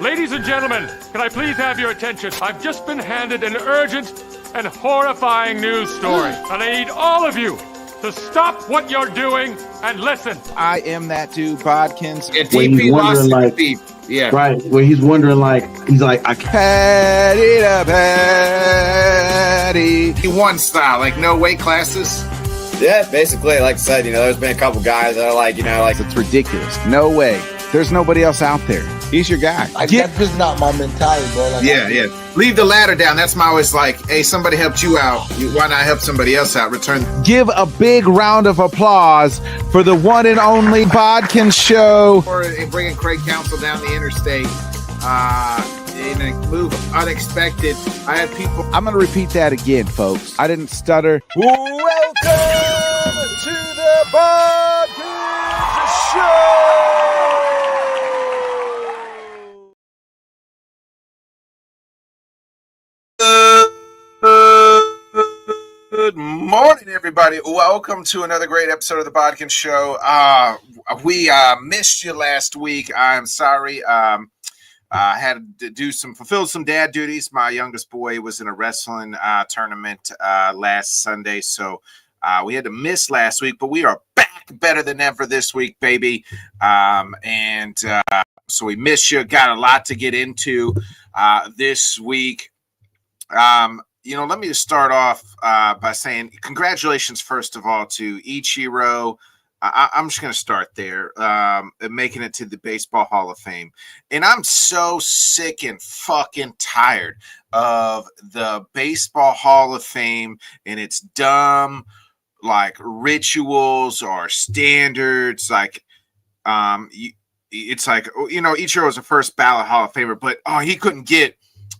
Ladies and gentlemen, can I please have your attention? I've just been handed an urgent and horrifying news story, and I need all of you to stop what you're doing and listen. I am that dude, Bodkins. Yeah, DP lost like, beef. Yeah. Right. Where he's wondering, he's like, I Patty to patty. He won style, like no weight classes. Yeah, basically, like I said, there's been a couple guys that are like, It's ridiculous. No way. There's nobody else out there. He's your guy. That's just not my mentality, bro. Yeah. Leave the ladder down. That's my always like, hey, somebody helped you out. Why not help somebody else out? Return. Give a big round of applause for the one and only Bodkins Show. Or bringing Craig Counsell down the interstate in a move unexpected. I had people. I'm going to repeat that again, folks. I didn't stutter. Welcome to the Bodkins Show. Good morning, everybody. Welcome to another great episode of the Bodkins Show. We missed you last week. I'm sorry. Had to fulfill some dad duties. My youngest boy was in a wrestling tournament last Sunday, so we had to miss last week. But we are back better than ever this week, baby. So we missed you. Got a lot to get into this week. Let me just start off by saying congratulations, first of all, to Ichiro. I'm just going to start there, making it to the Baseball Hall of Fame. And I'm so sick and fucking tired of the Baseball Hall of Fame and its dumb, rituals or standards. It's like, Ichiro was a first ballot Hall of Famer, but,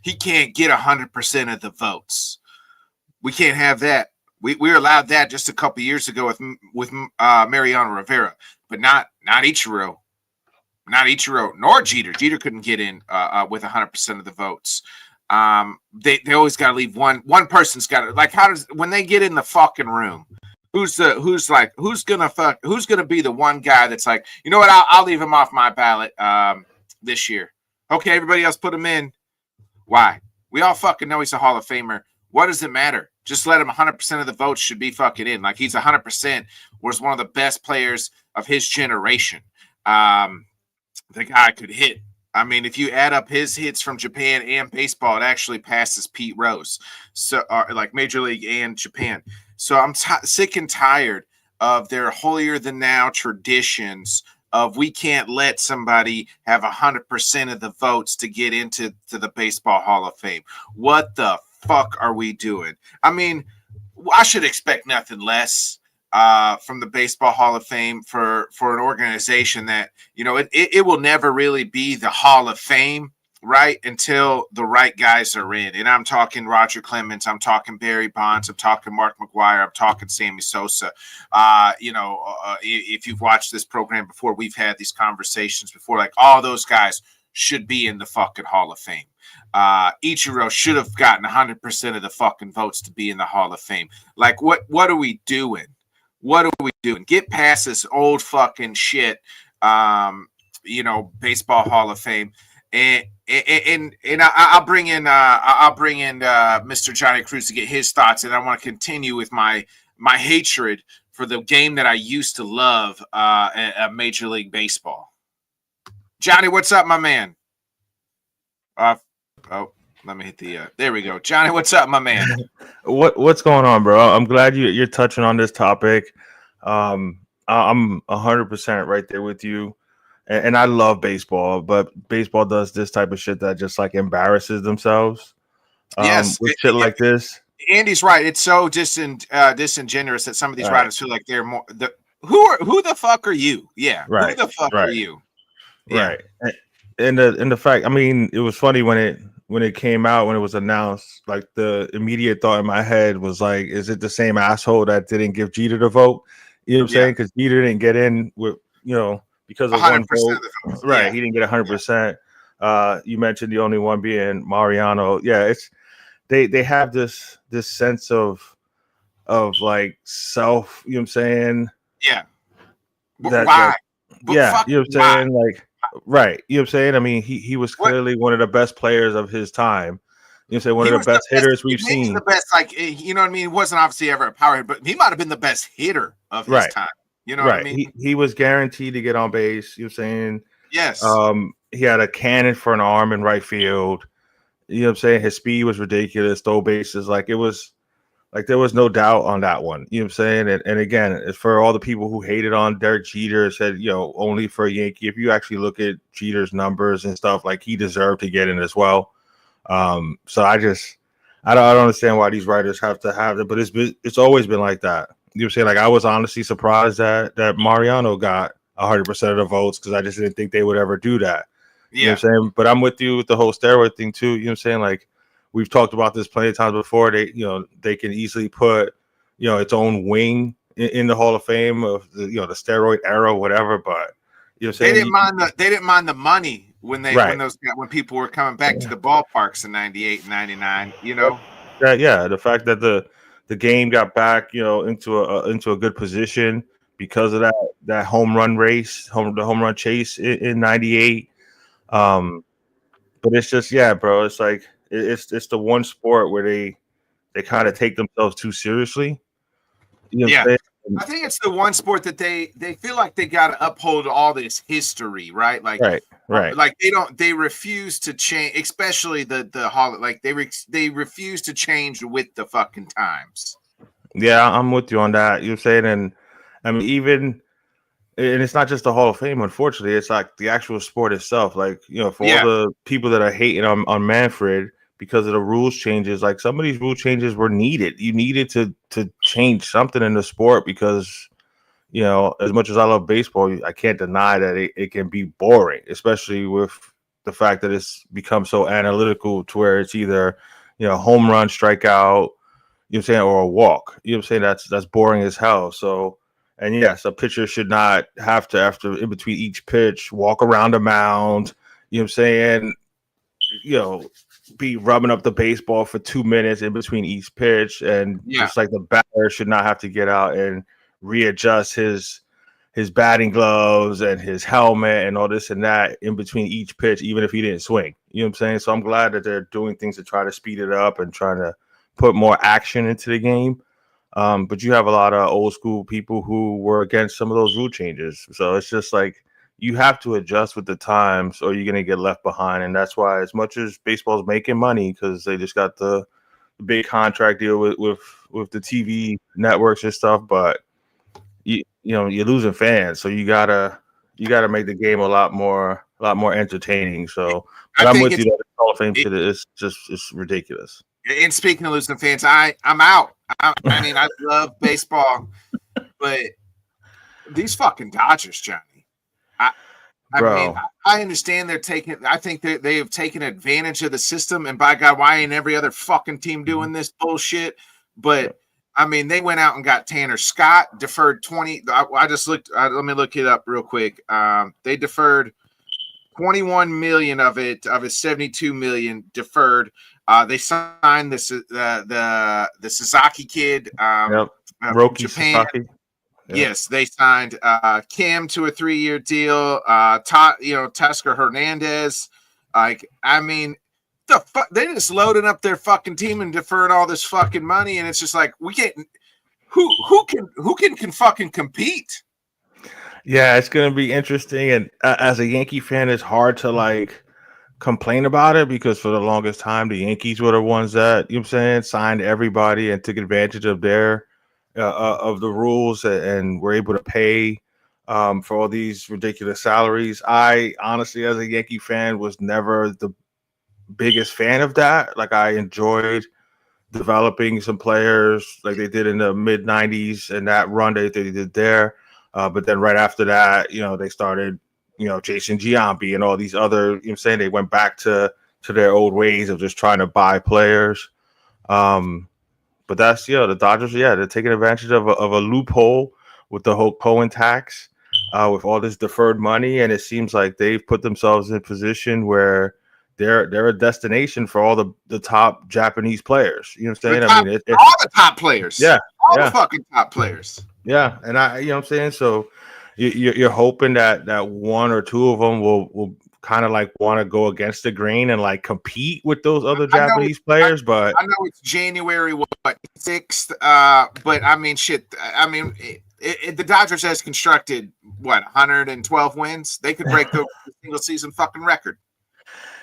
he can't get 100% of the votes. We can't have that. We were allowed that just a couple years ago with Mariano Rivera, but not Ichiro, nor Jeter. Jeter couldn't get in with 100% of the votes. They always got to leave one person's got to when they get in the fucking room, who's gonna be the one guy that's like, you know what, I'll leave him off my ballot this year. Okay, everybody else put him in. Why? We all fucking know he's a Hall of Famer. What does it matter? Just let him 100% of the votes should be fucking in. He's 100%, was one of the best players of his generation. The guy could hit. I mean, if you add up his hits from Japan and baseball, it actually passes Pete Rose. So, Major League and Japan. So I'm sick and tired of their holier-than-thou traditions of we can't let somebody have 100% of the votes to get into the Baseball Hall of Fame. What the fuck are we doing? I mean, I should expect nothing less from the Baseball Hall of Fame for an organization that, it will never really be the Hall of Fame, right, until the right guys are in. And I'm talking Roger Clemens, I'm talking Barry Bonds, I'm talking Mark McGwire, I'm talking Sammy Sosa. If you've watched this program before, we've had these conversations before, all those guys should be in the fucking Hall of Fame. Ichiro should have gotten 100% of the fucking votes to be in the Hall of Fame. What are we doing? What are we doing? Get past this old fucking shit, Baseball Hall of Fame. And I'll bring in Mr. Johnny Cruz to get his thoughts, and I want to continue with my hatred for the game that I used to love, Major League Baseball. Johnny, what's up, my man? Let me hit the. There we go, Johnny. What's up, my man? What's going on, bro? I'm glad you're touching on this topic. I'm 100% right there with you. And I love baseball, but baseball does this type of shit that just embarrasses themselves. Yes, with shit like this. Andy's right. It's so disingenuous that some of these writers feel like they're more. Who the fuck are you? Yeah, right. Who the fuck are you? Yeah. Right. And the fact, I mean, it was funny when it came out, when it was announced. The immediate thought in my head was is it the same asshole that didn't give Jeter the vote? You know what I'm saying? Because Jeter didn't get in with because of one vote, right? Yeah. He didn't get 100%. You mentioned the only one being Mariano. Yeah, it's they have this sense of self. You know what I'm saying? Yeah. Why? You know what I'm saying? Right. You know what I'm saying? I mean, he was What clearly one of the best players of his time. You know what I'm saying? One he of was the best hitters he we've may be seen. the best, like you know what I mean. He wasn't obviously ever a power hitter, but he might have been the best hitter of his Right. time. You know what I Right. mean? He was guaranteed to get on base. You know what I'm saying? Yes. He had a cannon for an arm in right field. You know what I'm saying? His speed was ridiculous. Stole bases. Like it was like there was no doubt on that one. You know what I'm saying? And again, it's for all the people who hated on Derek Jeter, said, only for a Yankee. If you actually look at Jeter's numbers and stuff, like he deserved to get in as well. So I don't understand why these writers have to have it, but it's always been like that. You know what I'm saying? Like I was honestly surprised that Mariano got 100% of the votes because I just didn't think they would ever do that. You know Yeah. what I'm saying? But I'm with you with the whole steroid thing too. You know what I'm saying? Like we've talked about this plenty of times before. They can easily put, its own wing in the Hall of Fame of the steroid era, whatever. But you know what I'm saying? They didn't mind the money when Right. when people were coming back to the ballparks in 98 and 99, you know. Yeah, the fact that the game got back, into a good position because of that home run race, the home run chase in 98. But it's just, yeah, bro, it's like it's the one sport where they kind of take themselves too seriously. You know what I'm Yeah. saying? I think it's the one sport that they feel like they got to uphold all this history, right? Like, Right. like they refuse to change, especially the hall. Like they refuse to change with the fucking times. Yeah, I'm with you on that. You know what I'm saying? And I mean, and it's not just the Hall of Fame, unfortunately. It's like the actual sport itself. Like, for all Yeah. the people that are hating on Manfred because of the rules changes, like some of these rule changes were needed. You needed to change something in the sport because, as much as I love baseball, I can't deny that it can be boring, especially with the fact that it's become so analytical to where it's either, home run, strikeout, you know what I'm saying, or a walk. You know what I'm saying? That's boring as hell. So, and yes, a pitcher should not have to, after in between each pitch, walk around a mound, you know what I'm saying, be rubbing up the baseball for 2 minutes in between each pitch. And just like the batter should not have to get out and readjust his batting gloves and his helmet and all this and that in between each pitch, even if he didn't swing. You know what I'm saying? So I'm glad that they're doing things to try to speed it up and trying to put more action into the game. But you have a lot of old school people who were against some of those rule changes. So it's just like you have to adjust with the times or you're going to get left behind. And that's why, as much as baseball's making money because they just got the big contract deal with the TV networks and stuff, but you're losing fans. So you gotta make the game a lot more entertaining. So, but I'm with you. The Hall of Fame shit is it's ridiculous. And speaking of losing fans, I'm out. I mean, I love baseball, but these fucking Dodgers, Johnny. I mean, I understand they're taking. I think they have taken advantage of the system, and by God, why ain't every other fucking team doing this bullshit? But I mean, they went out and got Tanner Scott, deferred 20. I just looked. Let me look it up real quick. They deferred 21 million of it. Of his 72 million deferred. They signed the Sasaki kid. Roki Japan. Sasaki. Yep. Yes, they signed Kim to a 3-year deal. Teoscar Hernandez. Like, I mean, the fuck, they just loaded up their fucking team and deferred all this fucking money, and it's just like we can't. Who can fucking compete? Yeah, it's gonna be interesting, and as a Yankee fan, it's hard to like complain about it because for the longest time, the Yankees were the ones that signed everybody and took advantage of their. Of the rules and were able to pay for all these ridiculous salaries. I honestly, as a Yankee fan, was never the biggest fan of that. Like I enjoyed developing some players like they did in the mid 90s and that run they did there. But then right after that, they started, Jason Giambi and all these other, they went back to their old ways of just trying to buy players. But that's the Dodgers. Yeah, they're taking advantage of a loophole with the whole Cohen tax, with all this deferred money, and it seems like they've put themselves in a position where they're a destination for all the top Japanese players. You know what I'm saying? I mean, all the top players. Yeah, all the fucking top players. Yeah, and you know what I'm saying. So you're hoping that one or two of them will kind of like want to go against the grain and like compete with those other Japanese players. But I know it's January 6th, but I mean, shit. I mean, the Dodgers has constructed 112 wins. They could break the single season fucking record.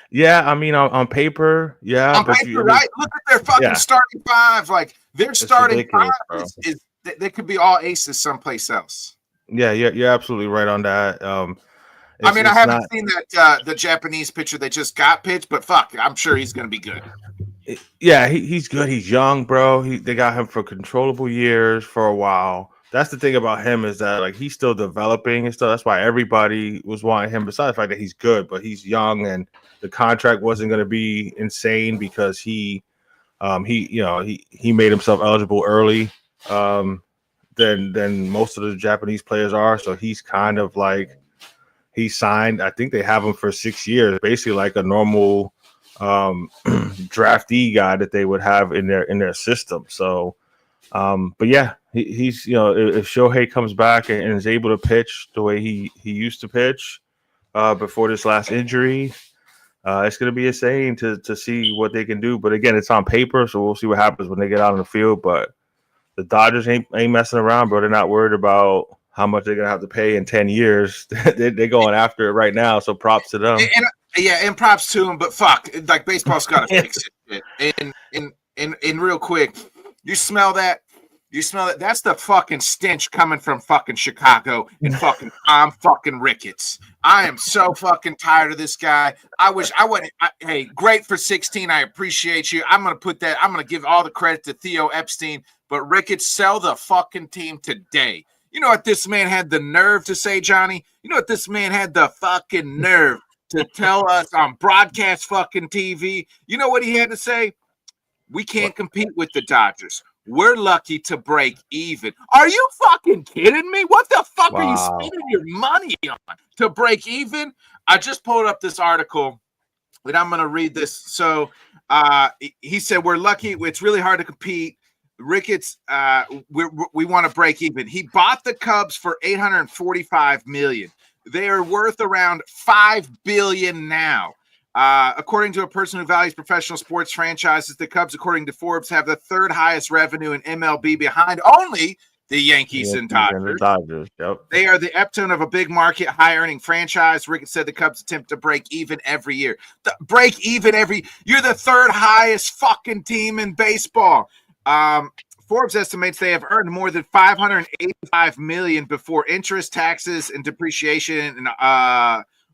Yeah, I mean, on paper, yeah. On paper, right? Look at their fucking starting five. Like their starting five is they could be all aces someplace else. Yeah, you're absolutely right on that. I mean, I haven't seen that the Japanese pitcher they just got pitched, but fuck, I'm sure he's gonna be good. Yeah, he's good. He's young, bro. They got him for controllable years for a while. That's the thing about him is that like he's still developing and stuff. That's why everybody was wanting him. Besides the fact that he's good, but he's young and the contract wasn't going to be insane because he made himself eligible early than most of the Japanese players are. So he's kind of like he signed. I think they have him for 6 years, basically like a normal draftee guy that they would have in their system. So, but yeah, he's if Shohei comes back and is able to pitch the way he used to pitch before this last injury. It's going to be insane to see what they can do. But again, it's on paper, so we'll see what happens when they get out on the field. But the Dodgers ain't messing around, bro. They're not worried about how much they're going to have to pay in 10 years. They're going after it right now, so props to them. And props to them. But fuck, like baseball's got to fix it. And real quick, you smell that? You smell it? That's the fucking stench coming from fucking Chicago and fucking Tom fucking Ricketts. I am so fucking tired of this guy. I wish I wouldn't. Hey, great for 16. I appreciate you. I'm going to give all the credit to Theo Epstein, but Ricketts, sell the fucking team today. You know what this man had the nerve to say, Johnny? You know what this man had the fucking nerve to tell us on broadcast fucking TV? You know what he had to say? We can't compete with the Dodgers. We're lucky to break even. Are you fucking kidding me? What the fuck are you spending your money on to break even? I just pulled up this article, and I'm going to read this. So he said, we're lucky. It's really hard to compete. Ricketts, we want to break even. He bought the Cubs for $845 million. They are worth around $5 billion now. According to a person who values professional sports franchises, the Cubs, according to Forbes, have the third highest revenue in MLB behind only the Yankees and Dodgers. Yep. They are the epitome of a big market, high-earning franchise. Ricketts said the Cubs attempt to break even every year. You're the third highest fucking team in baseball. Forbes estimates they have earned more than $585 million before interest, taxes, and depreciation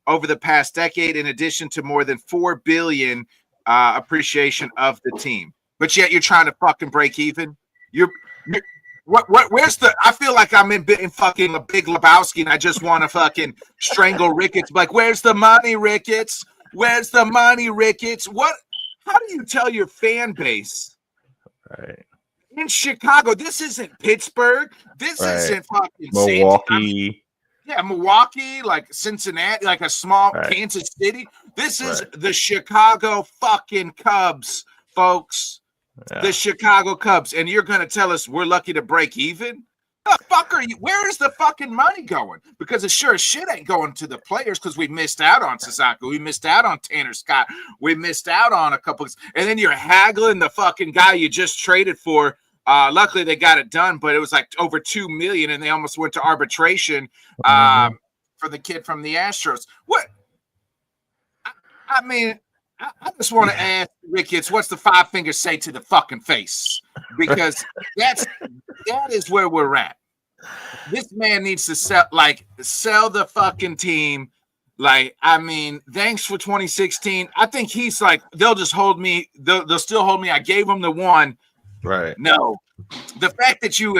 over the past decade, in addition to more than $4 billion appreciation of the team. But yet you're trying to fucking break even. Where's the? I feel like I'm in fucking a Big Lebowski, and I just want to fucking strangle Ricketts. Like, where's the money, Ricketts? Where's the money, Ricketts? What? How do you tell your fan base? Right. In Chicago, this isn't Pittsburgh. This isn't fucking Milwaukee. Milwaukee, like Cincinnati, like a small Kansas City. This is the Chicago fucking Cubs, folks. Yeah. The Chicago Cubs. And you're going to tell us we're lucky to break even? The fuck are you? Where is the fucking money going? Because it sure as shit ain't going to the players because we missed out on Sasaki. We missed out on Tanner Scott. We missed out on a couple. And then you're haggling the fucking guy you just traded for. Luckily they got it done, but it was like over $2 million, and they almost went to arbitration for the kid from the Astros. What? I mean, I just want to ask Ricketts, what's the five fingers say to the fucking face? Because that is where we're at. This man needs to sell the fucking team. Like, I mean, thanks for 2016. I think he's like, they'll just hold me. They'll still hold me. I gave them the one. Right. No, the fact that you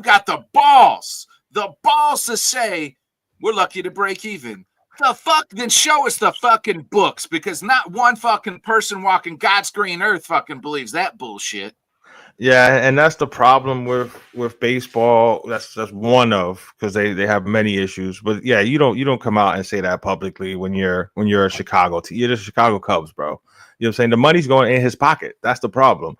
got the balls to say we're lucky to break even. The fuck, then show us the fucking books, because not one fucking person walking God's green earth fucking believes that bullshit. Yeah, and that's the problem with baseball. That's one of, because they have many issues. But yeah, you don't come out and say that publicly when you're a Chicago team. You're the Chicago Cubs, bro. You know what I'm saying? The money's going in his pocket. That's the problem.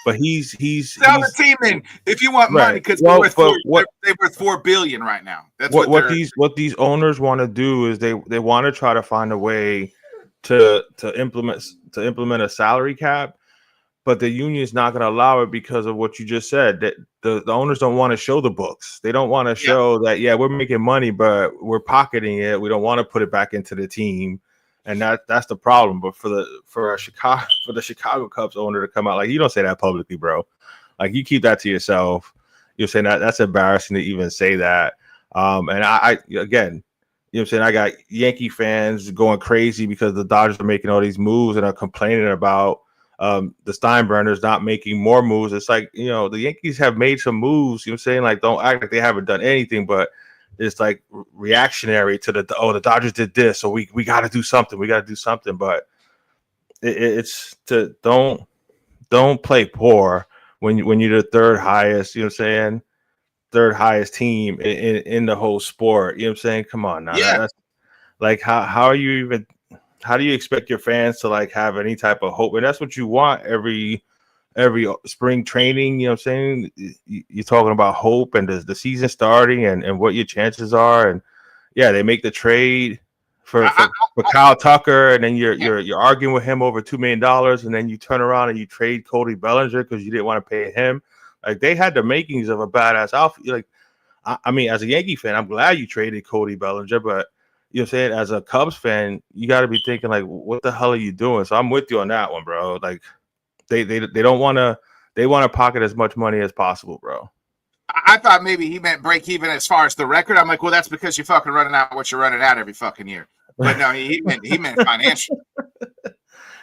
but he's Sell the team in if you want money right. because Well, they're worth $4 billion right now. That's what these owners want to do is they want to try to find a way to implement a salary cap, but the union is not going to allow it because of what you just said. That the owners don't want to show the books. They don't want to show that we're making money, but we're pocketing it. We don't want to put it back into the team, and that's the problem. But for the Chicago Cubs owner to come out like, you don't say that publicly, bro. Like, you keep that to yourself. You're saying that's embarrassing to even say that. And I again, you know what I'm saying, I got Yankee fans going crazy because the Dodgers are making all these moves and are complaining about the Steinbrenners not making more moves. It's like, you know, the Yankees have made some moves, you know what I'm saying? Like, don't act like they haven't done anything, but it's like reactionary to the Dodgers did this, so we got to do something. We got to do something, but it's to don't play poor when you're the third highest, you know what I'm saying? Third highest team in the whole sport. You know what I'm saying? Come on now. Yeah. That's like, how do you expect your fans to like have any type of hope? And that's what you want every spring training. You know what I'm saying? You're talking about hope and the season starting and what your chances are. And yeah, they make the trade for Kyle Tucker, and then you're arguing with him over $2 million, and then you turn around and you trade Cody Bellinger because you didn't want to pay him. Like, they had the makings of a badass outfit. Like, I mean, as a Yankee fan, I'm glad you traded Cody Bellinger, but you know what I'm saying, as a Cubs fan, you got to be thinking like, what the hell are you doing? So I'm with you on that one, bro. Like, they don't want to. They want to pocket as much money as possible, bro. I thought maybe he meant break even as far as the record. I'm like, well, that's because you're fucking running out what you're running out every fucking year. But no, he meant financial.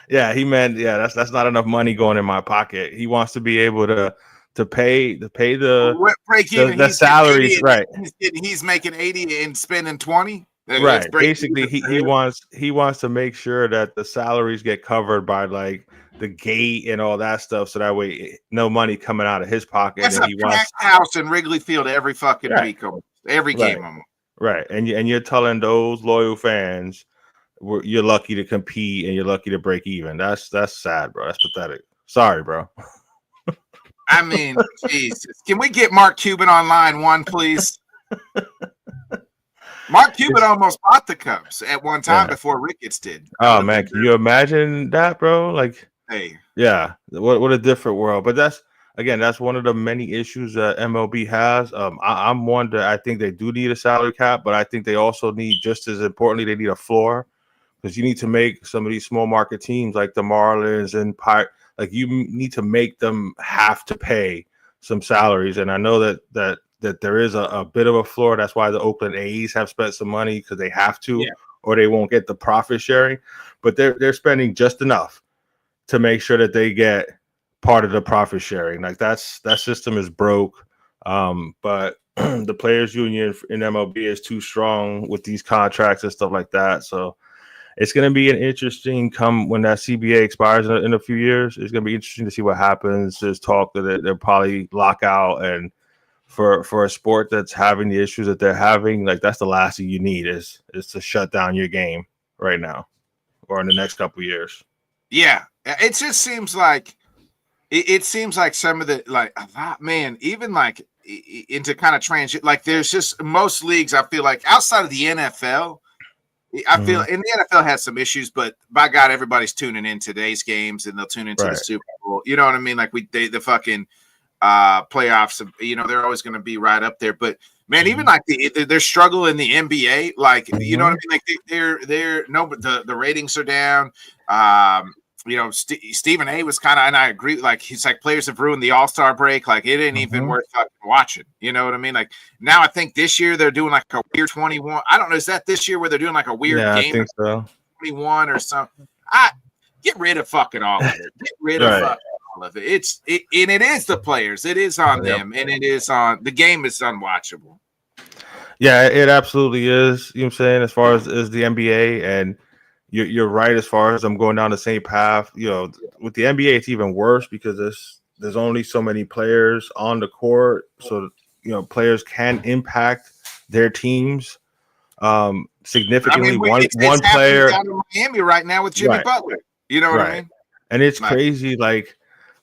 Yeah, he meant that's not enough money going in my pocket. He wants to be able to pay the break even. The salaries, right? He's making 80 and spending 20. Right. Basically, he wants to make sure that the salaries get covered by like the gate and all that stuff, so that way no money coming out of his pocket. That's and a packed house in Wrigley Field every fucking week, every game. Right, and you're telling those loyal fans you're lucky to compete and you're lucky to break even. That's sad, bro. That's pathetic. Sorry, bro. I mean, Jesus. Can we get Mark Cuban on line one, please? Mark Cuban almost bought the Cubs at one time before Ricketts did. Oh man, can you imagine that, bro? Like, hey, yeah, what a different world. But that's one of the many issues that MLB has. I'm one that I think they do need a salary cap, but I think they also need, just as importantly, they need a floor, because you need to make some of these small market teams like the Marlins and like, you need to make them have to pay some salaries. And I know that there is a bit of a floor. That's why the Oakland A's have spent some money, because they have to, or they won't get the profit sharing. But they're spending just enough to make sure that they get part of the profit sharing. Like, that system is broke. But the players union in MLB is too strong with these contracts and stuff like that. So it's going to be an interesting when that CBA expires in a few years. It's going to be interesting to see what happens. There's talk that they'll probably lock out, and for a sport that's having the issues that they're having, like, that's the last thing you need is to shut down your game right now or in the next couple of years. Yeah, it just seems like some of the, like, a lot, man, even like into kind of transit, like, there's just most leagues, I feel like, outside of the NFL, I feel, and the NFL has some issues, but by God, everybody's tuning in today's games, and they'll tune into the Super Bowl. You know what I mean? Like, the fucking playoffs, you know, they're always going to be right up there. But man, even like their struggle in the NBA, like, you know what I mean? Like, the ratings are down. You know, Stephen A was kind of, and I agree, like, he's like, players have ruined the All-Star break. Like, it ain't even worth fucking watching. You know what I mean? Like, now I think this year they're doing like a weird 21. I don't know. Is that this year where they're doing like a weird game? I think so. 21 or something. Get rid of fucking all of it. Get rid of fucking all of it. And it is the players. It is on them. And it is on, the game is unwatchable. Yeah, it absolutely is. You know what I'm saying? As far as the NBA, and you're right, as far as I'm going down the same path. You know, with the NBA, it's even worse because there's only so many players on the court, so you know, players can impact their teams significantly. I mean, one player down in Miami right now with Jimmy Butler. You know what I mean? And it's crazy. Like,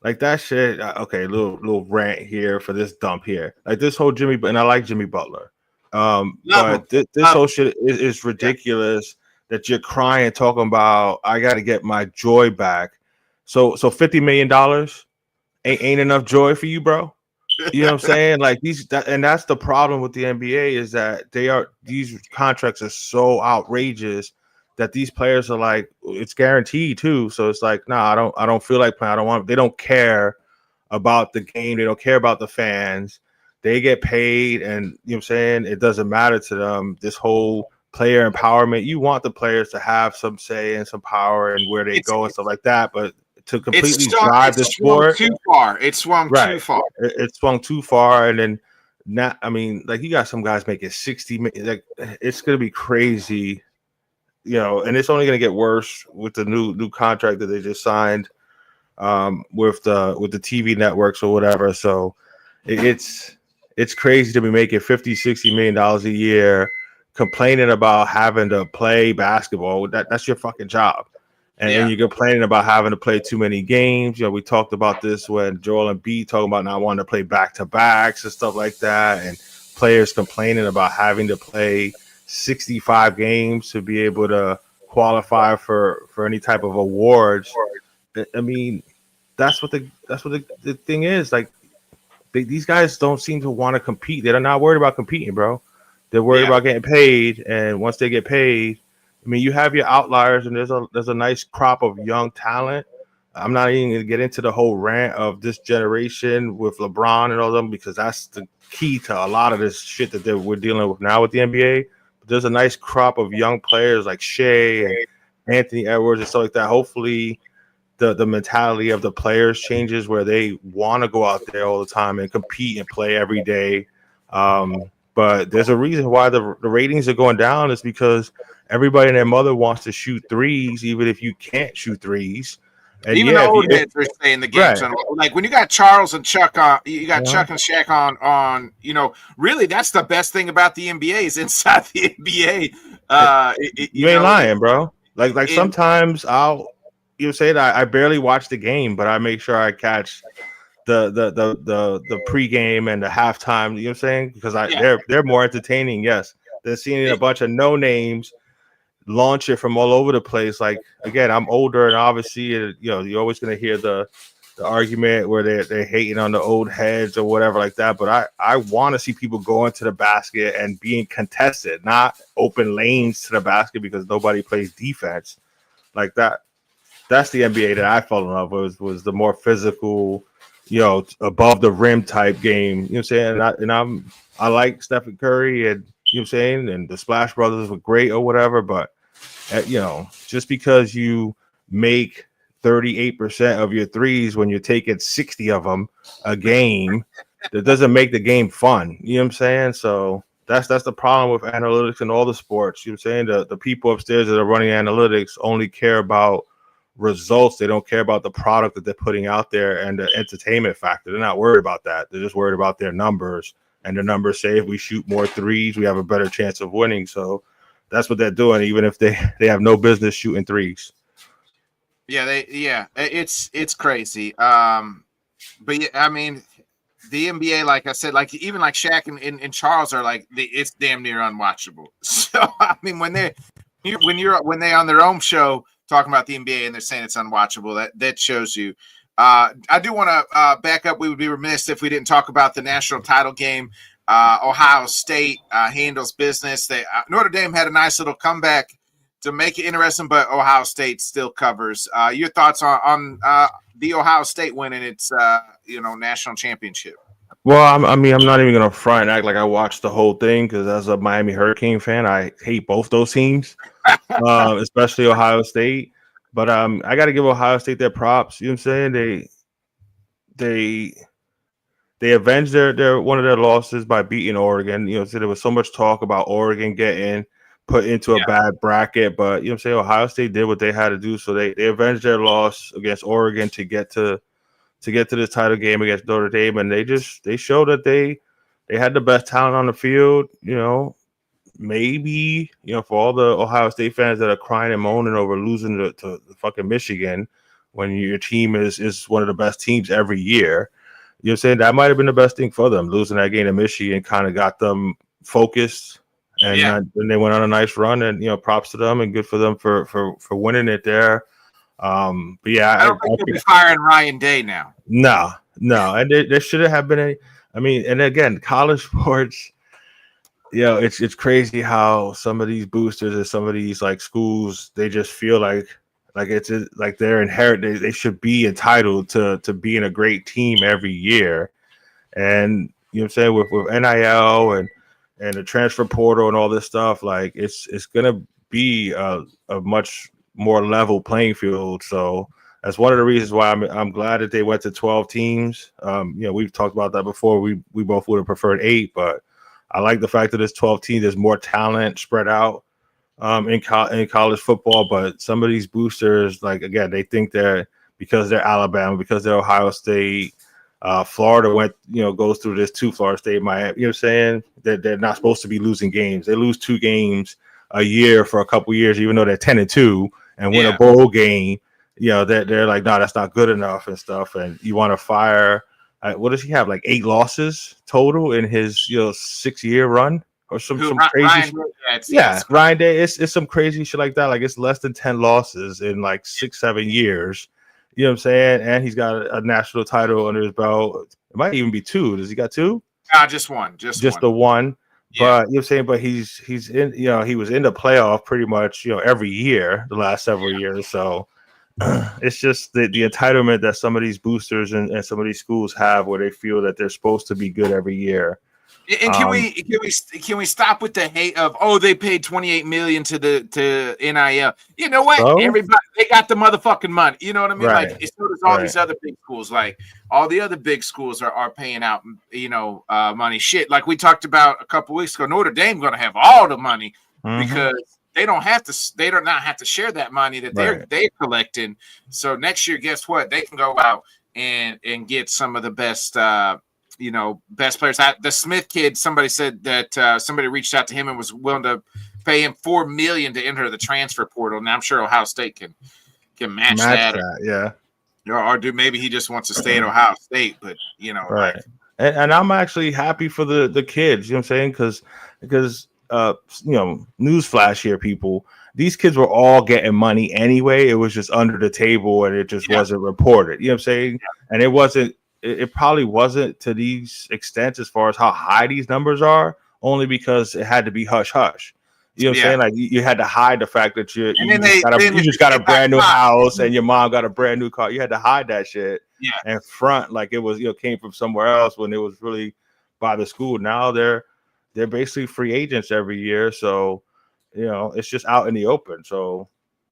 Like that shit. Okay, little rant here for this dump here. Like this whole Jimmy, and I like Jimmy Butler. Love him. But this whole shit is ridiculous. That you're crying, talking about I got to get my joy back. So $50 million ain't enough joy for you, bro. You know what I'm saying? Like and that's the problem with the NBA is that these contracts are so outrageous that these players are like it's guaranteed too. So it's like, nah, I don't feel like playing. I don't want. They don't care about the game. They don't care about the fans. They get paid, and you know what I'm saying? It doesn't matter to them. This whole player empowerment. You want the players to have some say and some power and where they go and stuff like that, but to completely drive the sport too far. It swung too far. It swung too far, and then not. I mean, like you got some guys making 60. Like it's gonna be crazy, you know, and it's only gonna get worse with the new contract that they just signed with the TV networks or whatever. So it's crazy to be making $50-60 million a year, complaining about having to play basketball. That's your fucking job. And you're complaining about having to play too many games. You know, we talked about this when Joel Embiid talking about not wanting to play back-to-backs and stuff like that, and players complaining about having to play 65 games to be able to qualify for any type of awards. I mean, that's what the thing is. Like, these guys don't seem to want to compete. They're not worried about competing, bro. They're worried about getting paid, and once they get paid, I mean, you have your outliers, and there's a nice crop of young talent. I'm not even gonna get into the whole rant of this generation with LeBron and all them because that's the key to a lot of this shit that we're dealing with now with the NBA. But there's a nice crop of young players like Shea and Anthony Edwards and stuff like that. Hopefully, the mentality of the players changes where they want to go out there all the time and compete and play every day. But there's a reason why the ratings are going down is because everybody and their mother wants to shoot threes, even if you can't shoot threes. And even the old heads are saying the games. Right. Like when you got Charles and Chuck on, you got Chuck and Shaq on. You know, really, that's the best thing about the NBA is inside the NBA. You ain't lying, bro. Like sometimes I'll say that I barely watch the game, but I make sure I catch the pregame and the halftime. You know what I'm saying? Because they're more entertaining. Yes, they're seeing a bunch of no names launch it from all over the place. Like again, I'm older, and obviously, you're always gonna hear the argument where they're hating on the old heads or whatever like that. But I want to see people go into the basket and being contested, not open lanes to the basket because nobody plays defense like that. That's the NBA that I fell in love with was the more physical, above the rim type game. You know what I'm saying? I like Stephen Curry and you know what I'm saying, and the Splash Brothers were great or whatever, but just because you make 38% of your threes when you're taking 60 of them a game, that doesn't make the game fun. You know what I'm saying? So that's the problem with analytics in all the sports. You know what I'm saying? The people upstairs that are running analytics only care about results. They don't care about the product that they're putting out there and the entertainment factor. They're not worried about that. They're just worried about their numbers. And the numbers say if we shoot more threes, we have a better chance of winning. So that's what they're doing, even if they have no business shooting threes. It's crazy. But yeah, I mean, the NBA, like I said, like even like Shaq and Charles are like it's damn near unwatchable. So I mean, when they on their own show talking about the NBA and they're saying it's unwatchable, that shows you. I do want to back up. We would be remiss if we didn't talk about the national title game. Ohio State handles business. Notre Dame had a nice little comeback to make it interesting, but Ohio State still covers. Your thoughts on the Ohio State winning its national championship? Well, I'm not even gonna front and act like I watched the whole thing because as a Miami Hurricane fan, I hate both those teams, especially Ohio State. But I got to give Ohio State their props. You know what I'm saying? They avenged their one of their losses by beating Oregon. You know, so there was so much talk about Oregon getting put into a bad bracket, but you know what I'm saying? Ohio State did what they had to do. So they avenged their loss against Oregon to get to this title game against Notre Dame, and they showed that they had the best talent on the field. Maybe for all the Ohio State fans that are crying and moaning over losing to fucking Michigan, when your team is one of the best teams every year. You know what I'm saying? That might have been the best thing for them. Losing that game to Michigan kind of got them focused, and then they went on a nice run. And props to them and good for them for winning it there. But yeah, I don't think they'll be firing Ryan Day now. No, and there shouldn't have been any. I mean, and again, college sports. It's crazy how some of these boosters and some of these like schools, they just feel like it's like they're inherent. They should be entitled to being a great team every year. And you know what I'm saying, with NIL and the transfer portal and all this stuff, like it's gonna be a much more level playing field. So that's one of the reasons why I'm glad that they went to 12 teams. We've talked about that before. We both would have preferred 8, but I like the fact that it's 12 teams. There's more talent spread out in college football. But some of these boosters, like, again, they think because they're Alabama, because they're Ohio State, Florida goes through this too. Florida State, Miami, you know what I'm saying? They're not supposed to be losing games. They lose 2 games a year for a couple years, even though they're 10-2 and win a bowl game. They're like, no, that's not good enough and stuff. And you want to fire. What does he have? Like 8 losses total in his 6-year run, or some crazy. Ryan Day. It's some crazy shit like that. Like it's less than 10 losses in like 6-7 years. You know what I'm saying? And he's got a national title under his belt. It might even be 2. Does he got 2? Just one. Just the one. Yeah. But you know what I'm saying? But he's in. He was in the playoff pretty much every year the last several years. So. It's just the entitlement that some of these boosters and some of these schools have, where they feel that they're supposed to be good every year. And can we stop with the hate of they paid $28 million to NIL? You know what? So? Everybody, they got the motherfucking money. You know what I mean? Right. Like so does all these other big schools. Like all the other big schools are paying out money. Shit, like we talked about a couple weeks ago. Notre Dame going to have all the money because. They don't have to. They do not have to share that money that they're collecting. So next year, guess what? They can go out and get some of the best, best players. The Smith kid. Somebody said that somebody reached out to him and was willing to pay him $4 million to enter the transfer portal. Now I'm sure Ohio State can match that. Or do maybe he just wants to stay at Ohio State, but right. And I'm actually happy for the kids. You know what I'm saying? Because. Newsflash here, people. These kids were all getting money anyway. It was just under the table and it just wasn't reported. You know what I'm saying? Yeah. And it probably wasn't to these extents as far as how high these numbers are, only because it had to be hush hush. You know what I'm saying? Like you had to hide the fact that you just got a brand new house and your mom got a brand new car. You had to hide that shit and front like it was came from somewhere else when it was really by the school. Now they're basically free agents every year. So, it's just out in the open. So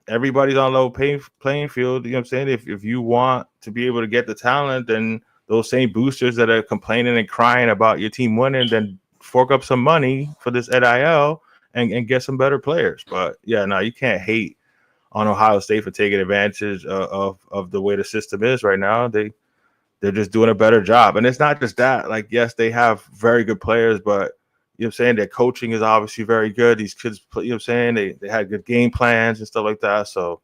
everybody's on low playing field. You know what I'm saying? If you want to be able to get the talent, then those same boosters that are complaining and crying about your team winning, then fork up some money for this NIL and get some better players. But you can't hate on Ohio State for taking advantage of the way the system is right now. They're just doing a better job. And it's not just that. Like, yes, they have very good players, but you know what I'm saying? Their coaching is obviously very good. These kids, you know what I'm saying? They had good game plans and stuff like that. So,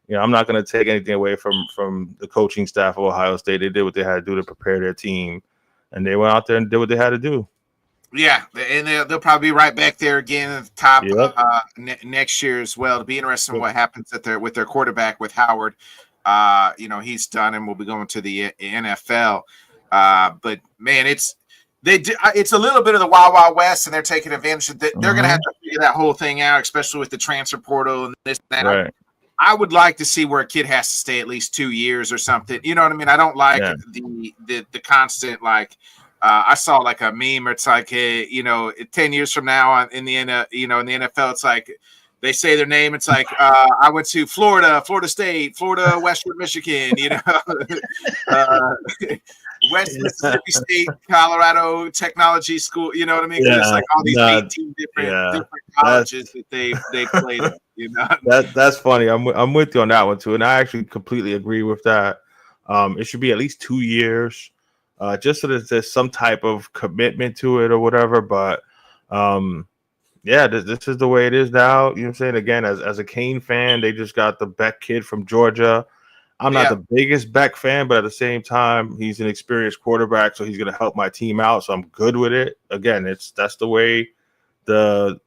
I'm not going to take anything away from the coaching staff of Ohio State. They did what they had to do to prepare their team, and they went out there and did what they had to do. Yeah, and they'll probably be right back there again at the top next year as well. It'll be interesting what happens with their quarterback, with Howard. He's done and will be going to the NFL. But, man, it's a little bit of the Wild Wild West, and they're taking advantage of that. They're going to have to figure that whole thing out, especially with the transfer portal and this and that. Right. I would like to see where a kid has to stay at least 2 years or something. You know what I mean? I don't like the constant I saw like a meme where it's like, hey, 10 years from now in the NFL, it's like they say their name. It's like I went to Florida State, Florida, Western Michigan, West Mississippi State, Colorado Technology School. You know what I mean? It's like all these 18 different colleges that they played at. That's funny. I'm with you on that one too, and I actually completely agree with that. It should be at least 2 years, just so that there's some type of commitment to it or whatever. But this is the way it is now. You know what I'm saying? Again, as a Kane fan, they just got the Beck kid from Georgia. I'm not the biggest Beck fan, but at the same time, he's an experienced quarterback, so he's going to help my team out. So I'm good with it. Again, that's the way the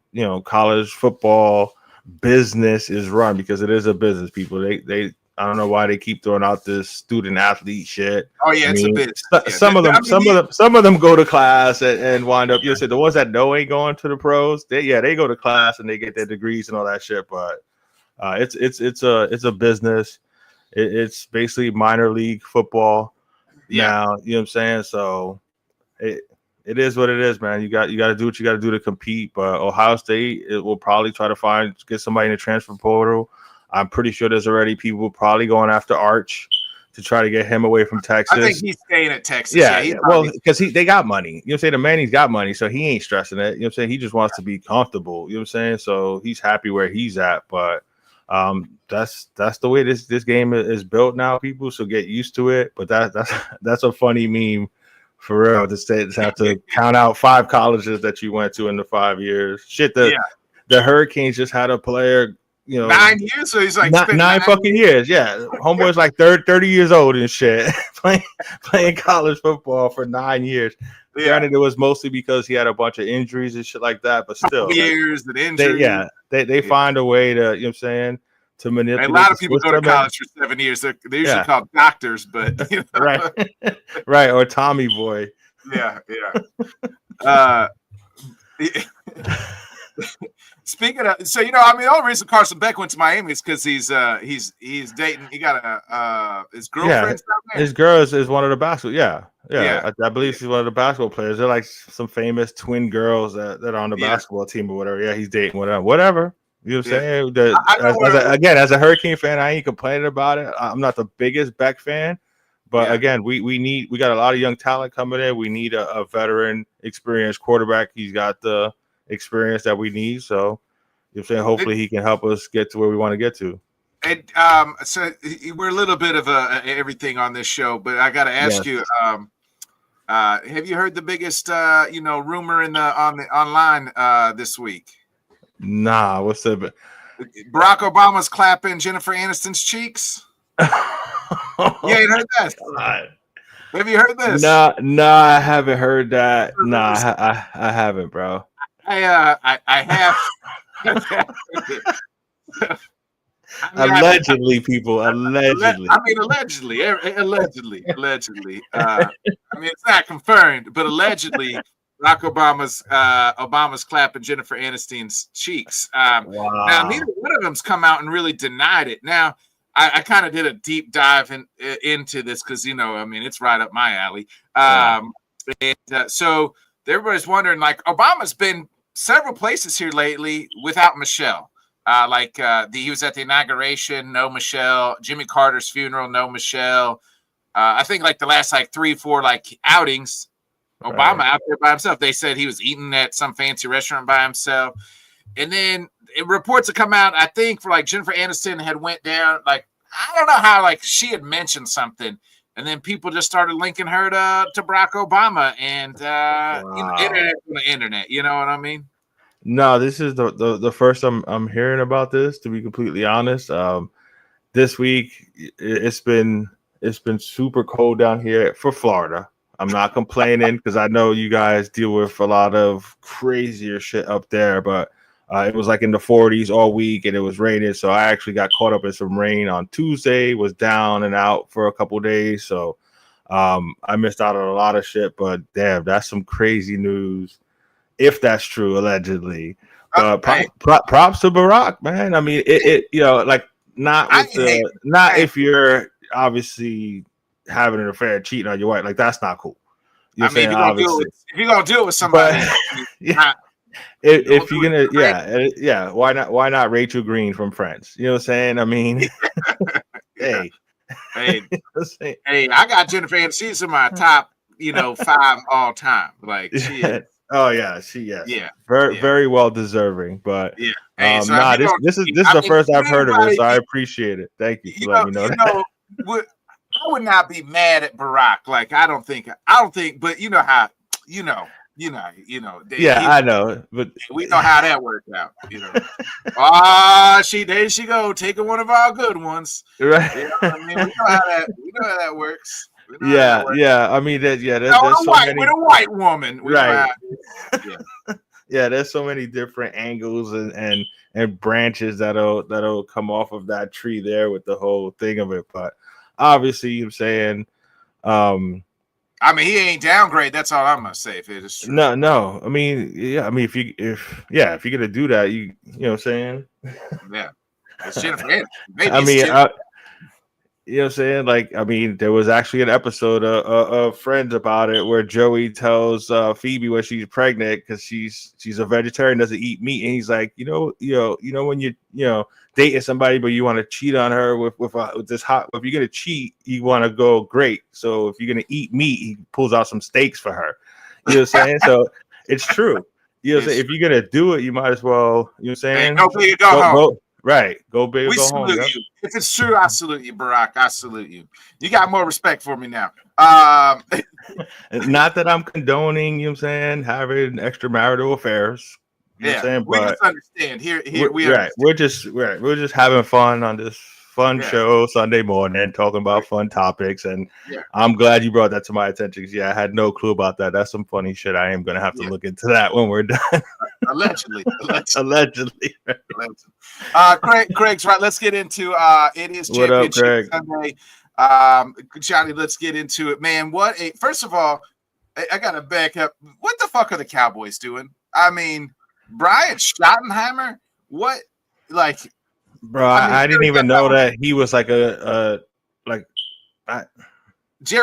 college football business is run, because it is a business. People, they I don't know why they keep throwing out this student athlete shit. Oh yeah, it's a bit. Some of them go to class and wind up. You say the ones that know ain't going to the pros. They go to class and they get their degrees and all that shit. But it's a business. It's basically minor league football now. You know what I'm saying? So it is what it is, man. You got to do what you got to do to compete. But Ohio State, it will probably try to get somebody in the transfer portal. I'm pretty sure there's already people probably going after Arch to try to get him away from Texas. I think he's staying at Texas. Yeah. Well, because they got money. You know what I'm saying? The Manning's got money, so he ain't stressing it. You know what I'm saying? He just wants to be comfortable. You know what I'm saying? So he's happy where he's at. But that's the way this game is built now, people. So get used to it. But that's a funny meme for real. To have to count out 5 colleges that you went to in the 5 years. Shit, the Hurricanes just had a player. 9 years, so he's like nine fucking years. Yeah, homeboy's like 30 years old and shit, playing college football for 9 years. Yeah. Granted, it was mostly because he had a bunch of injuries and shit like that, but still, years and injuries. They find a way to, you know what I'm saying, to manipulate. And a lot of people go to college for 7 years. They're usually called doctors, but right, or Tommy Boy. Yeah. Speaking of, so the only reason Carson Beck went to Miami is because he's dating. He got his girlfriend. Yeah, his girl is one of the basketball. Yeah. I believe she's one of the basketball players. They're like some famous twin girls that are on the basketball team or whatever. Yeah, he's dating whatever. You know what I'm saying? As a Hurricane fan, I ain't complaining about it. I'm not the biggest Beck fan, but again, we got a lot of young talent coming in. We need a veteran, experienced quarterback. He's got the experience that we need, so you're saying hopefully he can help us get to where we want to get to. And so we're a little bit of everything on this show, but I got to ask you, have you heard the biggest rumor online this week? Nah, what's the Barack Obama's clapping Jennifer Aniston's cheeks? You ain't heard that? God. Have you heard this? No, I haven't heard that. Nah, I haven't, bro. I have. Allegedly, people. Allegedly. Allegedly. It's not confirmed, but allegedly, Barack Obama's clapping Jennifer Aniston's cheeks. Wow. Now, neither one of them's come out and really denied it. Now, I kind of did a deep dive into this because it's right up my alley. So everybody's wondering, like, Obama's been several places here lately without Michelle. He was at the inauguration, no Michelle. Jimmy Carter's funeral, no Michelle. I think like the last 3-4 outings, Obama out there by himself. They said he was eating at some fancy restaurant by himself. And then reports have come out, I think, for Jennifer Aniston had went down. I don't know how she had mentioned something. And then people just started linking her to Barack Obama and internet. You know what I mean? No, this is the first I'm hearing about this. To be completely honest, this week it's been super cold down here for Florida. I'm not complaining because I know you guys deal with a lot of crazier shit up there, but it was in the 40s all week and it was raining. So I actually got caught up in some rain on Tuesday, was down and out for a couple days. So I missed out on a lot of shit, but damn, that's some crazy news. If that's true, allegedly. Props to Barack, man. I mean, if you're obviously having an affair, cheating on your wife, that's not cool. If you're gonna do it with somebody, if you're gonna, why not Rachel Green from Friends? You know what I'm saying? I mean, hey, I got Jennifer Aniston. She's in my top, 5 all time. She is. Oh yeah, very well deserving. But this is the first I've heard of it, so I appreciate it. Thank you for letting me know that. I would not be mad at Barack. I don't think, but you know how, I know, but we know how that worked out. There she go, taking one of our good ones. right. You know what I mean? We know how that works. Yeah. I mean, there's so many. With a white woman, we know Right. how. Yeah, there's so many different angles and branches that'll come off of that tree there with the whole thing of it. But obviously, you're saying, I mean, he ain't downgrade. That's all I'm gonna say. If it is true. no. I mean, yeah. I mean, if you're gonna do that, you know what I'm saying. Yeah, it's Jennifer Aniston. Maybe I mean, Jennifer. you know what I'm saying? Like, I mean, there was actually an episode of Friends about it where Joey tells Phoebe when she's pregnant because she's a vegetarian, doesn't eat meat, and he's like, when you dating somebody but you want to cheat on her with this hot. If you're gonna cheat, you want to go great. So if you're gonna eat meat, he pulls out some steaks for her. You know what I'm saying? So it's true. You know what I'm saying? If you're gonna do it, you might as well. You know what I'm saying? Go big or go home. Right. Go big or go home. We salute you. If it's true, I salute you, Barack. I salute you. You got more respect for me now. Not that I'm condoning, you know what I'm saying, having extramarital affairs. You know what I'm saying? We but just understand. Here we right. Understand. We're just having fun on this fun show Sunday morning, talking about fun topics. And I'm glad you brought that to my attention. I had no clue about that. That's some funny shit. I am gonna have to look into that when we're done. Allegedly. Craig's right. Let's get into it is Championship Sunday. Johnny, let's get into it, man. First of all, I gotta back up. What the fuck are the Cowboys doing? I mean, Brian Schottenheimer, what, like, bro? I didn't even know that he was like Jerry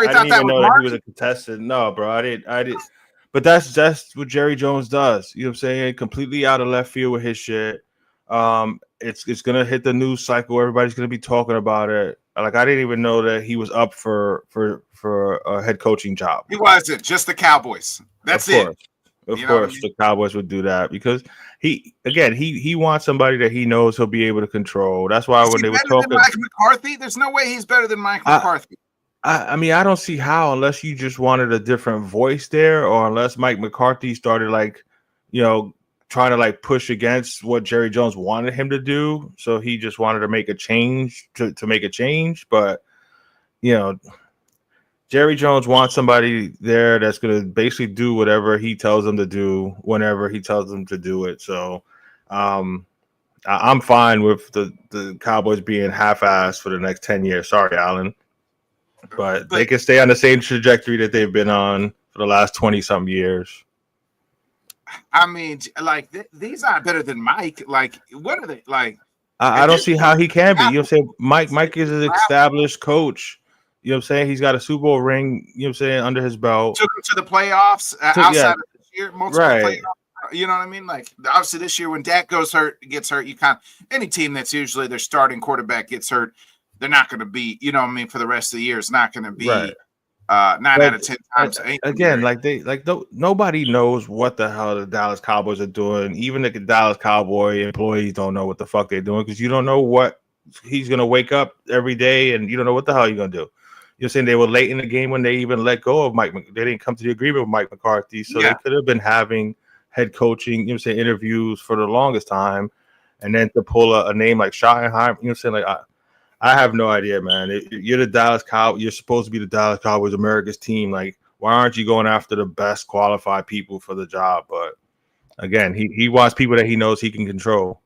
thought that was Mark? He was a contestant. No, bro, I did. But that's what Jerry Jones does. You know what I'm saying? Completely out of left field with his shit. It's gonna hit the news cycle. Everybody's gonna be talking about it. Like, I didn't even know that he was up for a head coaching job. He wasn't. Just the Cowboys. That's it. Of course, the Cowboys would do that because he wants somebody that he knows he'll be able to control. That's why when they were talking, Mike McCarthy, there's no way he's better than Mike McCarthy. I mean, I don't see how, unless you just wanted a different voice there, or unless Mike McCarthy started trying to push against what Jerry Jones wanted him to do. So he just wanted to make a change to make a change. But Jerry Jones wants somebody there that's going to basically do whatever he tells them to do whenever he tells them to do it. So I'm fine with the Cowboys being half-assed for the next 10 years. Sorry, Alan. But they can stay on the same trajectory that they've been on for the last 20-something years. I mean, these aren't better than Mike. Like, what are they like? I don't see how he can be. You know what I'm saying? Mike is an established coach. You know what I'm saying? He's got a Super Bowl ring, you know what I'm saying, under his belt. Took him to the playoffs outside of this year, multiple playoffs. You know what I mean? Like, obviously this year when Dak gets hurt, you any team that's usually their starting quarterback gets hurt, they're not going to be, you know what I mean, for the rest of the year. It's not going to be 9 out of 10 times. Again, nobody knows what the hell the Dallas Cowboys are doing. Even the Dallas Cowboy employees don't know what the fuck they're doing because you don't know what he's going to wake up every day and you don't know what the hell you're going to do. You're saying they were late in the game when they even let go of Mike. They didn't come to the agreement with Mike McCarthy, so they could have been having head coaching, you know, saying interviews for the longest time, and then to pull a name like Schottenheimer, you know, saying I have no idea, man. You're the Dallas Cowboys. You're supposed to be the Dallas Cowboys, America's team. Like, why aren't you going after the best qualified people for the job? But again, he wants people that he knows he can control.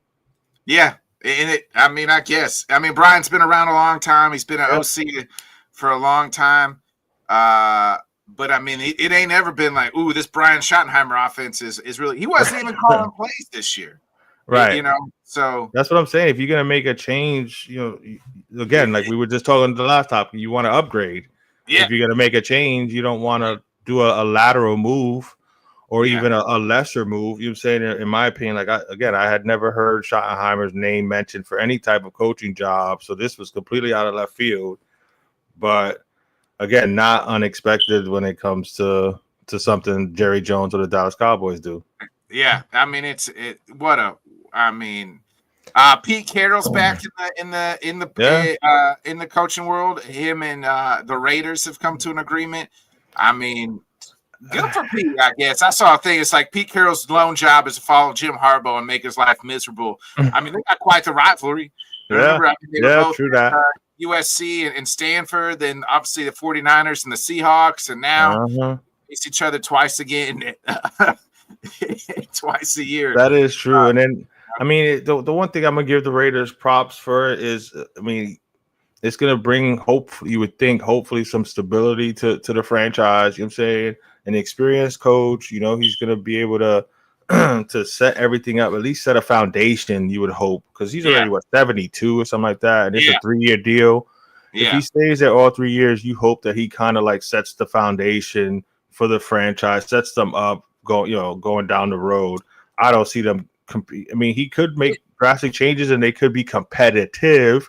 Yeah, I guess. Brian's been around a long time. He's been an OC for a long time. But it ain't ever been like, ooh, this Brian Schottenheimer offense is really. He wasn't even calling plays this year. Right. You know, so that's what I'm saying. If you're going to make a change, again, like we were just talking the last topic, you want to upgrade. Yeah. If you're going to make a change, you don't want to do a lateral move or even a lesser move. You're saying, in my opinion, I had never heard Schottenheimer's name mentioned for any type of coaching job. So this was completely out of left field. But again, not unexpected when it comes to something Jerry Jones or the Dallas Cowboys do. Yeah. Pete Carroll's back in the coaching world. Him and the Raiders have come to an agreement. Good for Pete, I guess. I saw a thing. It's like Pete Carroll's lone job is to follow Jim Harbaugh and make his life miserable. I mean, they got quite the rivalry. Remember, they were both true that. USC and Stanford, then obviously the 49ers and the Seahawks, and now face each other twice again, twice a year. That is true. And then, I mean, the one thing I'm going to give the Raiders props for is, I mean, it's going to bring hope. You would think, hopefully, some stability to the franchise. You know what I'm saying? An experienced coach, you know, he's going to be able to to set everything up, at least set a foundation, you would hope, because he's already, 72 or something like that. And it's a 3-year deal. If he stays there all 3 years, you hope that he kind of like sets the foundation for the franchise, sets them up, going down the road. I don't see them compete. I mean, he could make drastic changes and they could be competitive,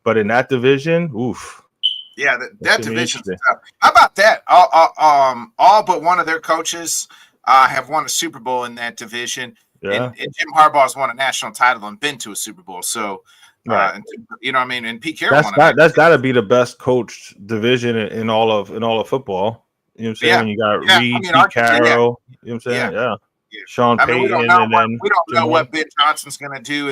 but in that division, oof. Yeah, that division's tough. How about that? All but one of their coaches have won a Super Bowl in that division. Yeah. And Jim Harbaugh's won a national title and been to a Super Bowl. So, you know what I mean? And Pete Carroll that's got to be the best coached division in all of football. You know what I'm saying? When you got Reed, Pete Carroll, you know what I'm saying? Yeah. Sean Payton, we don't know what Ben Johnson's going to do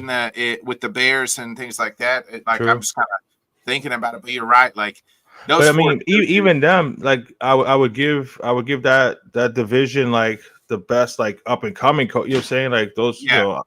with the Bears and things like that. I'm just kind of thinking about it, but you're right. Like, but I mean, even them, like I would give that division like the best like up and coming coach. You know what I'm saying? Like those, you know,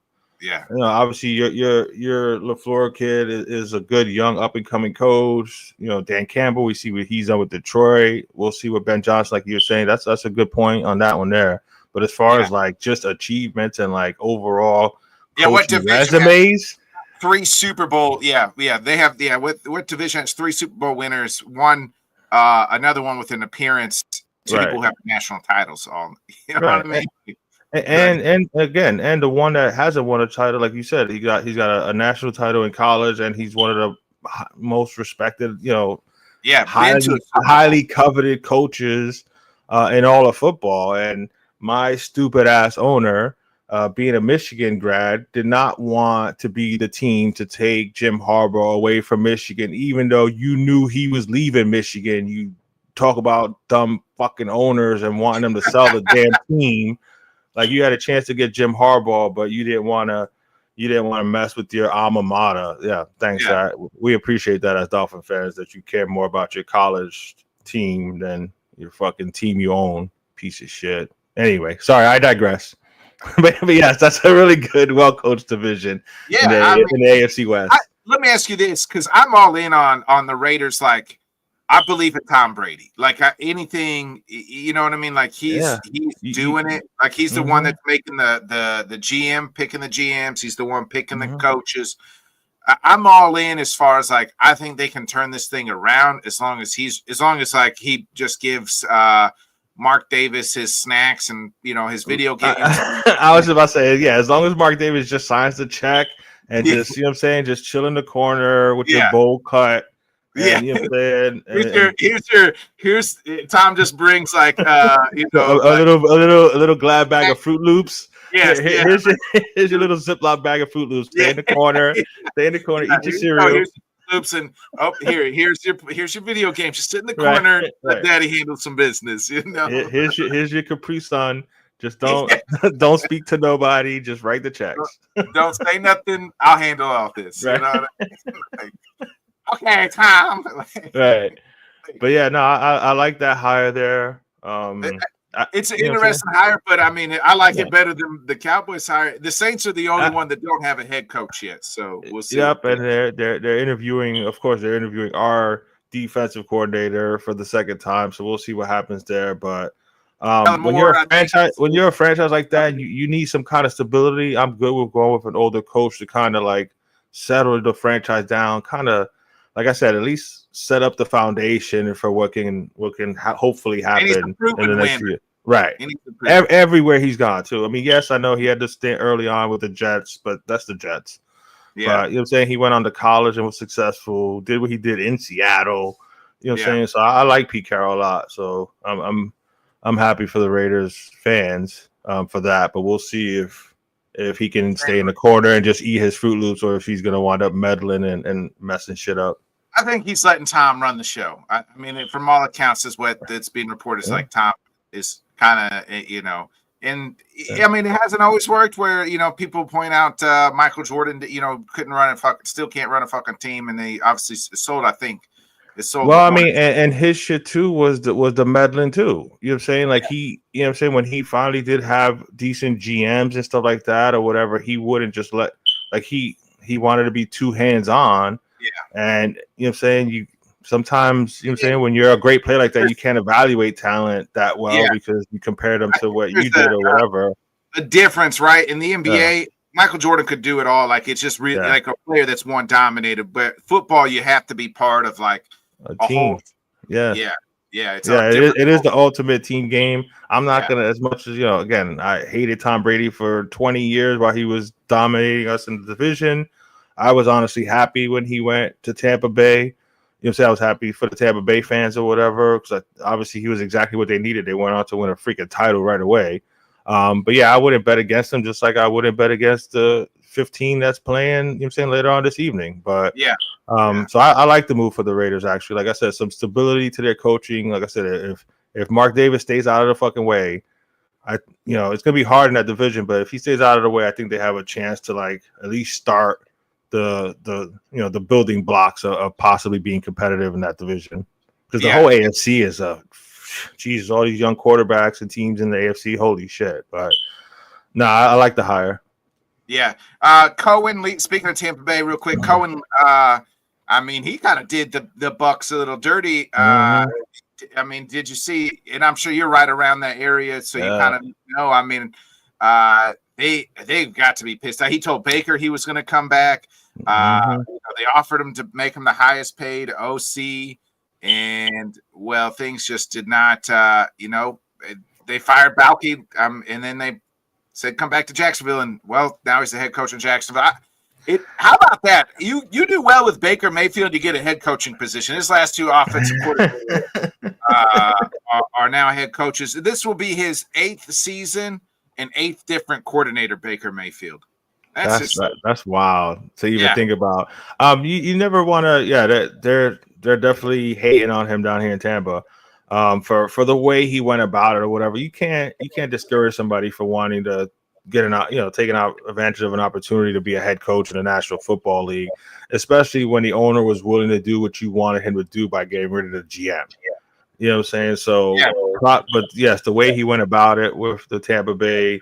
obviously your LaFleur kid is a good young up and coming coach. You know, Dan Campbell, we see what he's done with Detroit. We'll see what Ben Johnson, like you were saying, that's a good point on that one there. But as far as like just achievements and like overall resumes. 3 Super Bowl, they have what division has 3 Super Bowl winners, one another one with an appearance. 2 people have national titles. You know what I mean? And again, the one that hasn't won a title, like you said, he's got a national title in college, and he's one of the most respected, you know, highly coveted coaches in all of football. And my stupid ass owner, being a Michigan grad, did not want to be the team to take Jim Harbaugh away from Michigan, even though you knew he was leaving Michigan. You talk about dumb fucking owners and wanting them to sell the damn team. Like, you had a chance to get Jim Harbaugh, but you didn't want to mess with your alma mater. Yeah, thanks. We appreciate that as Dolphin fans, that you care more about your college team than your fucking team you own. Piece of shit. Anyway, sorry, I digress. But yes, that's a really good, well-coached division in the AFC West. Let me ask you this, because I'm all in on the Raiders. Like, I believe in Tom Brady. Like, anything, you know what I mean? Like, he's doing it. Like, he's the one that's making the GM, picking the GMs. He's the one picking the coaches. I'm all in as far as like, I think they can turn this thing around as long as like he just gives Mark Davis his snacks and, you know, his video games. I was about to say, as long as Mark Davis just signs the check and just, you know what I'm saying, just chill in the corner with your bowl cut. And, you know what I'm saying? Here's Tom just brings like you know, a little glad bag of Fruit Loops. Yes, here's your little Ziploc bag of Fruit Loops. Stay in the corner. Eat your cereal. Loops and here's your video game. Just sit in the corner, let Daddy handle some business. You know, here's your Capri Sun. Just don't speak to nobody. Just write the checks. Don't say nothing. I'll handle all this. Right. You know what I mean? Okay, Tom. Right. But yeah, no, I like that hire there. It's an interesting hire, but I mean, I like it better than the Cowboys hire. The Saints are the only one that don't have a head coach yet, so we'll see. Yep, and they're interviewing. Of course, they're interviewing our defensive coordinator for the second time, so we'll see what happens there. But when you're a franchise like that, you need some kind of stability. I'm good with going with an older coach to kind of like settle the franchise down, kind of. Like I said, at least set up the foundation for what can hopefully happen in the next year. Right. Everywhere he's gone to. I mean, yes, I know he had to stint early on with the Jets, but that's the Jets. Yeah. But, you know what I'm saying? He went on to college and was successful, did what he did in Seattle. You know what I'm saying? So I like Pete Carroll a lot. So I'm happy for the Raiders fans for that. But we'll see if he can stay in the corner and just eat his Fruit Loops, or if he's going to wind up meddling and messing shit up. I think he's letting Tom run the show. I mean, from all accounts, is what it's being reported. Is like Tom is kind of, and I mean, it hasn't always worked where, people point out Michael Jordan, couldn't run still can't run a fucking team. And they obviously sold, I think. Well, I mean, and his shit too was the meddling too. You know what I'm saying? Like when he finally did have decent GMs and stuff like that or whatever, he wouldn't just let, like he wanted to be too hands-on. Yeah. And you sometimes, when you're a great player like that, you can't evaluate talent that well because you compare them to what you did or whatever. A difference, right? In the NBA, Michael Jordan could do it all. Like, it's just really like a player that's one dominated. But football, you have to be part of like a team. It is the ultimate team game. I'm not gonna, as much as again, I hated Tom Brady for 20 years while he was dominating us in the division. I was honestly happy when he went to Tampa Bay. I was happy for the Tampa Bay fans or whatever, because obviously he was exactly what they needed. They went on to win a freaking title right away. But yeah, I wouldn't bet against him, just like I wouldn't bet against the 15 that's playing, later on this evening. But so I like the move for the Raiders, actually. Like I said, some stability to their coaching. Like I said, if Mark Davis stays out of the fucking way, it's gonna be hard in that division. But if he stays out of the way, I think they have a chance to like at least start the building blocks of possibly being competitive in that division. Because the whole AFC is Jesus, all these young quarterbacks and teams in the AFC, holy shit. But no, I like the hire. Yeah. Cohen, speaking of Tampa Bay real quick, Cohen, I mean, he kind of did the Bucks a little dirty. I mean, did you see, and I'm sure you're right around that area, so you kind of know, I mean, they've got to be pissed. He told Baker he was going to come back. They offered him to make him the highest paid OC, and well, things just did not. They fired Balky, and then they said come back to Jacksonville, and well, now he's the head coach in Jacksonville. How about that? You do well with Baker Mayfield. You get a head coaching position. His last two offensive coordinators are now head coaches. This will be his 8th season and 8th different coordinator, Baker Mayfield. That's wild to even think about. You never want to. They're definitely hating on him down here in Tampa, for the way he went about it or whatever. You can't discourage somebody for wanting to taking out advantage of an opportunity to be a head coach in the National Football League, especially when the owner was willing to do what you wanted him to do by getting rid of the GM. You know what I'm saying? So, but yes, the way he went about it with the Tampa Bay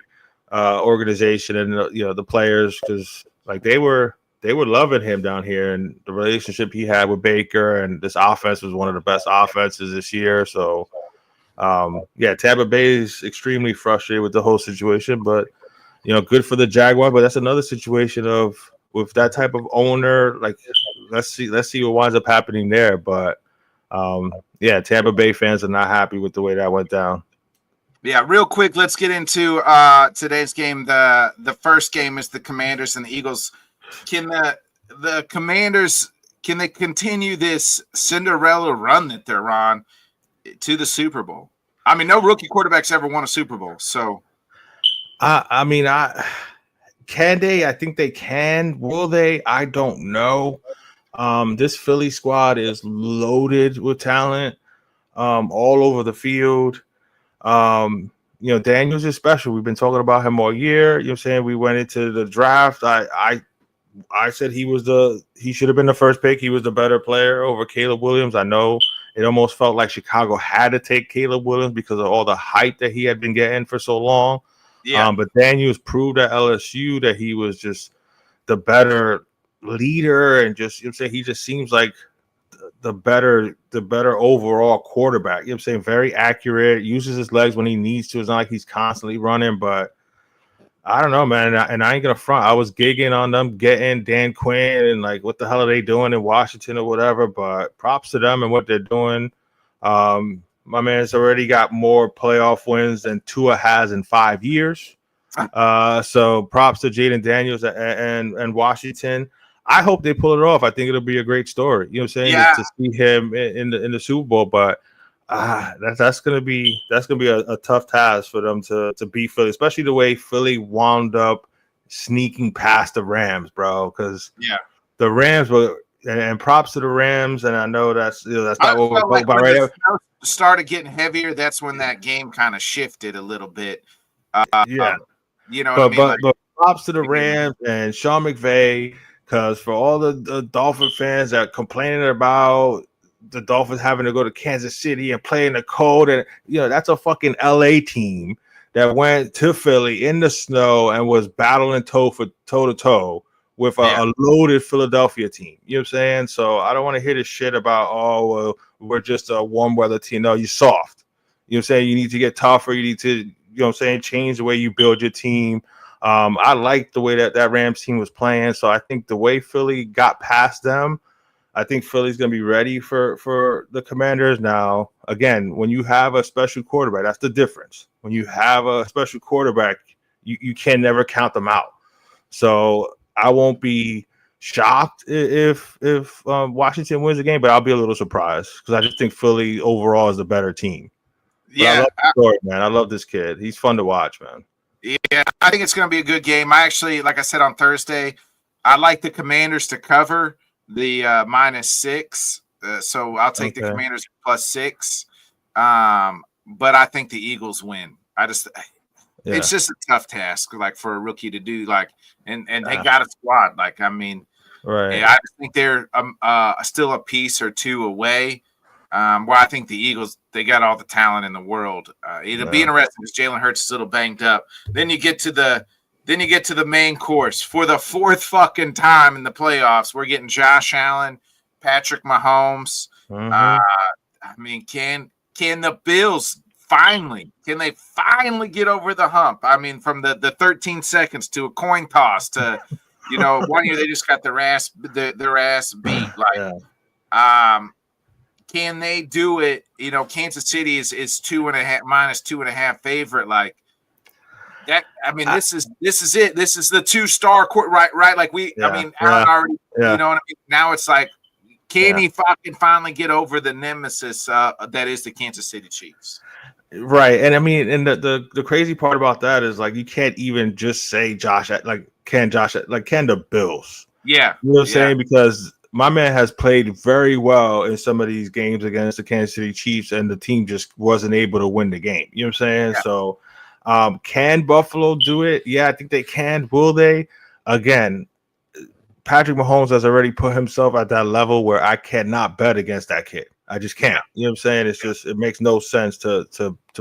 organization and the players, because like they were loving him down here, and the relationship he had with Baker, and this offense was one of the best offenses this year. So Tampa Bay is extremely frustrated with the whole situation, but good for the Jaguar. But that's another situation with that type of owner. Like let's see what winds up happening there. But Tampa Bay fans are not happy with the way that went down. Yeah, real quick, let's get into today's game. The first game is the Commanders and the Eagles. Can the Commanders continue this Cinderella run that they're on to the Super Bowl? I mean, no rookie quarterbacks ever won a Super Bowl, so can they? I think they can. Will they? I don't know. This Philly squad is loaded with talent, all over the field. Daniels is special. We've been talking about him all year. You know what I'm saying? We went into the draft. I said he should have been the first pick. He was the better player over Caleb Williams. I know it almost felt like Chicago had to take Caleb Williams because of all the hype that he had been getting for so long. Yeah. But Daniels proved at LSU that he was just the better leader, and just he just seems like the better overall quarterback. You know what I'm saying? Very accurate, uses his legs when he needs to. It's not like he's constantly running, but I don't know, man. And I ain't gonna front. I was gigging on them getting Dan Quinn and like, what the hell are they doing in Washington or whatever? But props to them and what they're doing. My man's already got more playoff wins than Tua has in 5 years. So props to Jaden Daniels and Washington. I hope they pull it off. I think it'll be a great story. You know what I'm saying? Yeah. To see him in the Super Bowl, but that's gonna be a tough task for them to beat Philly, especially the way Philly wound up sneaking past the Rams, bro. Because the Rams were, and props to the Rams, and I know that's not what we're talking about right now. started getting heavier, that's when that game kind of shifted a little bit. Yeah. You know what I mean? But props to the Rams and Sean McVay, because for all the Dolphin fans that complaining about the Dolphins having to go to Kansas City and play in the cold, and that's a fucking LA team that went to Philly in the snow and was battling toe to toe with a loaded Philadelphia team. You know what I'm saying? So I don't want to hear this shit about, oh, well, we're just a warm weather team. No, you're soft. You know what I'm saying? You need to get tougher. You need to, you know what I'm saying, change the way you build your team. I like the way that Rams team was playing. So I think the way Philly got past them, I think Philly's going to be ready for the Commanders. Now, again, when you have a special quarterback, that's the difference. When you have a special quarterback, you can never count them out. So I won't be shocked if Washington wins the game, but I'll be a little surprised because I just think Philly overall is the better team. But I love the story, man. I love this kid. He's fun to watch, man. Yeah, I think it's going to be a good game. I actually, like I said on Thursday, I like the Commanders to cover the -6. So I'll take the Commanders +6. But I think the Eagles win. It's just a tough task, like for a rookie to do, like, and they got a squad. Like, I mean, right. I just think they're still a piece or two away. Where I think the Eagles, they got all the talent in the world. It'll be interesting because Jalen Hurts is a little banged up. Then you get to the main course for the fourth fucking time in the playoffs. We're getting Josh Allen, Patrick Mahomes. Mm-hmm. I mean, can the Bills finally get over the hump? I mean, from the 13 seconds to a coin toss to, 1 year they just got their ass beat. Like, can they do it? Kansas City is -2.5 -2.5 favorite. Like that. I mean, this is it. This is the 2-star court, right? Like Allen already. You know what I mean? Now it's like, can he fucking finally get over the nemesis that is the Kansas City Chiefs? Right, and I mean, and the crazy part about that is, like, you can't even just say can the Bills? Yeah, you know what I'm saying, because my man has played very well in some of these games against the Kansas City Chiefs, and the team just wasn't able to win the game. You know what I'm saying? Yeah. So, can Buffalo do it? Yeah, I think they can. Will they? Again, Patrick Mahomes has already put himself at that level where I cannot bet against that kid. I just can't. You know what I'm saying? It's just, it makes no sense to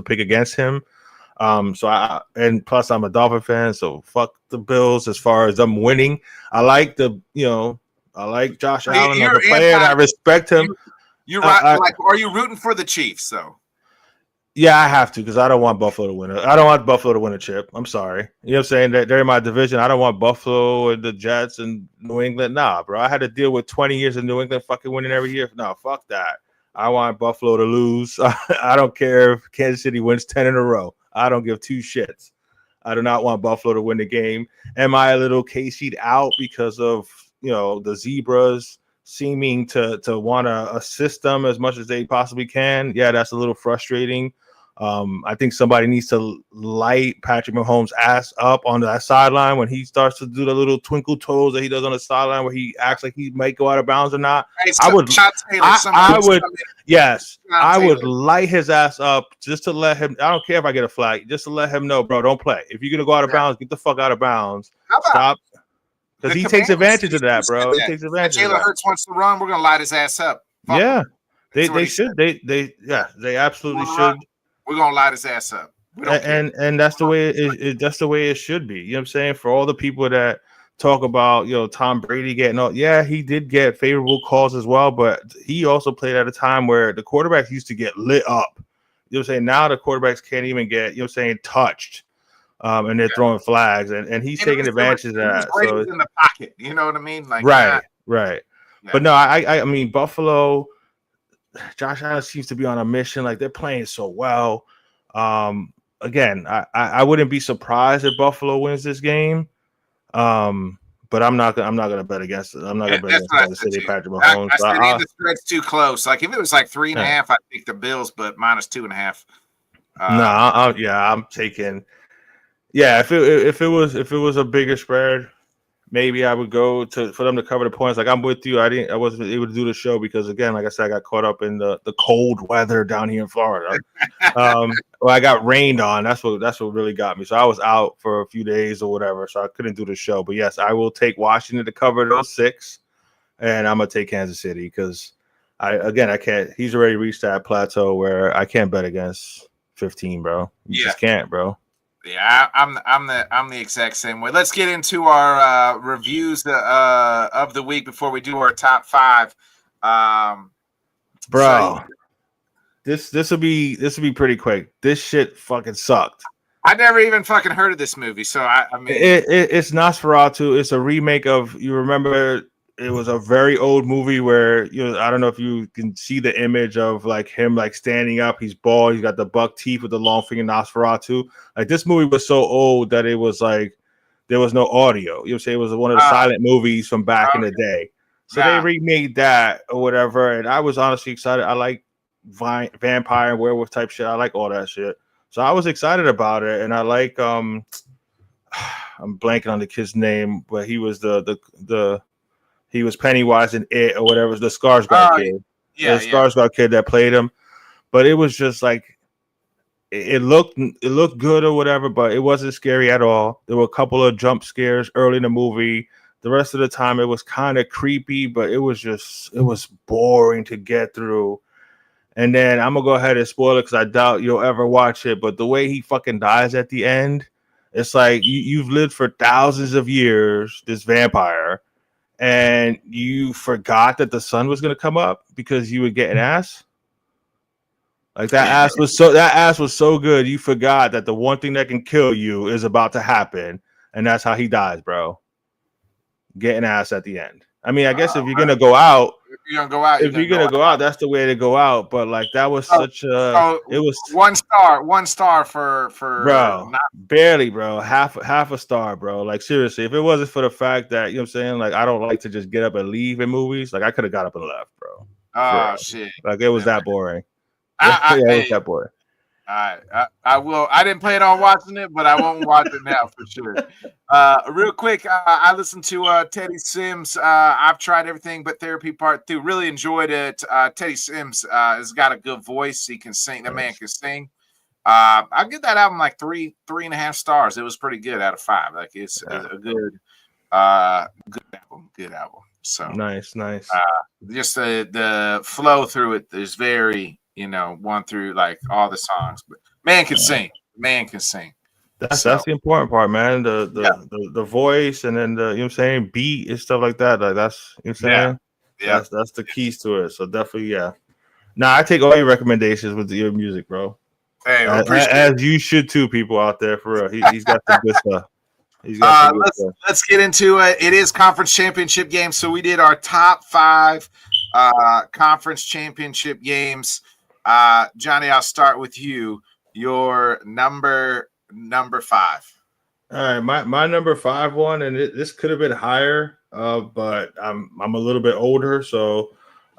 pick against him. And plus I'm a Dolphin fan, so fuck the Bills as far as them winning. I like Josh Allen as a player, and I respect him. You're right. Are you rooting for the Chiefs though? Yeah, I have to, because I don't want Buffalo to win it. I don't want Buffalo to win a chip. I'm sorry. You know what I'm saying? They're in my division. I don't want Buffalo and the Jets and New England. Nah, bro. I had to deal with 20 years of New England fucking winning every year. No, fuck that. I want Buffalo to lose. I don't care if Kansas City wins 10 in a row. I don't give two shits. I do not want Buffalo to win the game. Am I a little KC'd out because of, the Zebras seeming to want to assist them as much as they possibly can? Yeah, that's a little frustrating. I think somebody needs to light Patrick Mahomes' ass up on that sideline when he starts to do the little twinkle toes that he does on the sideline where he acts like he might go out of bounds or not. Hey, I would light his ass up just to let him. I don't care if I get a flag, just to let him know, bro, don't play. If you're gonna go out of bounds, get the fuck out of bounds. Stop. Because he takes advantage of that, bro. He takes advantage of that. Jalen Hurts wants to run. We're gonna light his ass up. Fuck yeah, they should. They absolutely should. We're gonna light his ass up. And that's the way that's the way it should be. You know what I'm saying? For all the people that talk about, Tom Brady getting all, yeah, he did get favorable calls as well, but he also played at a time where the quarterbacks used to get lit up. You know what I'm saying? Now the quarterbacks can't even get, touched. And they're throwing flags, and he's taking advantage of that. So in the pocket, you know what I mean? Like right. Yeah. But no, I mean Buffalo. Josh Allen seems to be on a mission. Like, they're playing so well. Again, I wouldn't be surprised if Buffalo wins this game. But I'm not gonna bet against it. I'm not gonna bet against Kansas City, Patrick Mahomes. I said the spread's too close. Like, if it was like 3.5, I'd take the Bills, but -2.5. I'm taking. Yeah, if it was a bigger spread, maybe I would go for them to cover the points. Like I'm with you. I wasn't able to do the show because again, like I said, I got caught up in the cold weather down here in Florida. Well, I got rained on. That's what really got me. So I was out for a few days or whatever, so I couldn't do the show. But yes, I will take Washington to cover those 6, and I'm gonna take Kansas City because I can't. He's already reached that plateau where I can't bet against 15, bro. You just can't, bro. Yeah, I'm the exact same way. Let's get into our reviews of the week before we do our top 5. Bro, this will be pretty quick. This shit fucking sucked. I never even fucking heard of this movie, so I mean, it's Nosferatu. It's a remake of. You remember? It was a very old movie where I don't know if you can see the image of like him like standing up. He's bald. He's got the buck teeth with the long finger. Nosferatu. Like this movie was so old that it was like there was no audio. You know what I'm saying? It was one of the silent movies from back in the day. So they remade that or whatever, and I was honestly excited. I like vampire and werewolf type shit. I like all that shit. So I was excited about it, and I like I'm blanking on the kid's name, but he was he was Pennywise in It or whatever. The Skarsgård kid. Yeah, the Skarsgård kid that played him. But it was just like it looked good or whatever, but it wasn't scary at all. There were a couple of jump scares early in the movie. The rest of the time it was kind of creepy, but it was boring to get through. And then I'm gonna go ahead and spoil it because I doubt you'll ever watch it. But the way he fucking dies at the end, it's like you've lived for thousands of years, this vampire, and you forgot that the sun was gonna come up because you were getting ass. Like that ass was so good, you forgot that the one thing that can kill you is about to happen, and that's how he dies, bro. Getting ass at the end. I mean, I guess if you're gonna go out, that's the way to go out. But like that was such a it was 1 star for bro, barely, bro, half a star, bro. Like seriously, if it wasn't for the fact that what I'm saying, like I don't like to just get up and leave in movies, like I could have got up and left, bro. Oh shit! Like it was that boring. It was that boring. I will. I didn't plan on watching it, but I won't watch it now for sure. Real quick, I listened to Teddy Sims. I've tried everything but Therapy Part 2. Really enjoyed it. Teddy Sims has got a good voice. He can sing. The man can sing. I'll give that album like 3.5 stars. It was pretty good out of 5. Like it's a good album. Good album. So nice. Just the flow through it is very. One through like all the songs, but man can sing. That's the important part, man. The voice and then the what I'm saying, beat and stuff like that. Like that's what I'm saying. Yeah. That's the keys to it. So definitely, yeah. Nah, I take all your recommendations with your music, bro. Hey, as you should too, people out there for real. He's got some good stuff. Let's get into it. It is conference championship games, so we did our top 5 conference championship games. Johnny, I'll start with you. Your number 5. All right, my number 5 one, and this could have been higher, but I'm a little bit older, so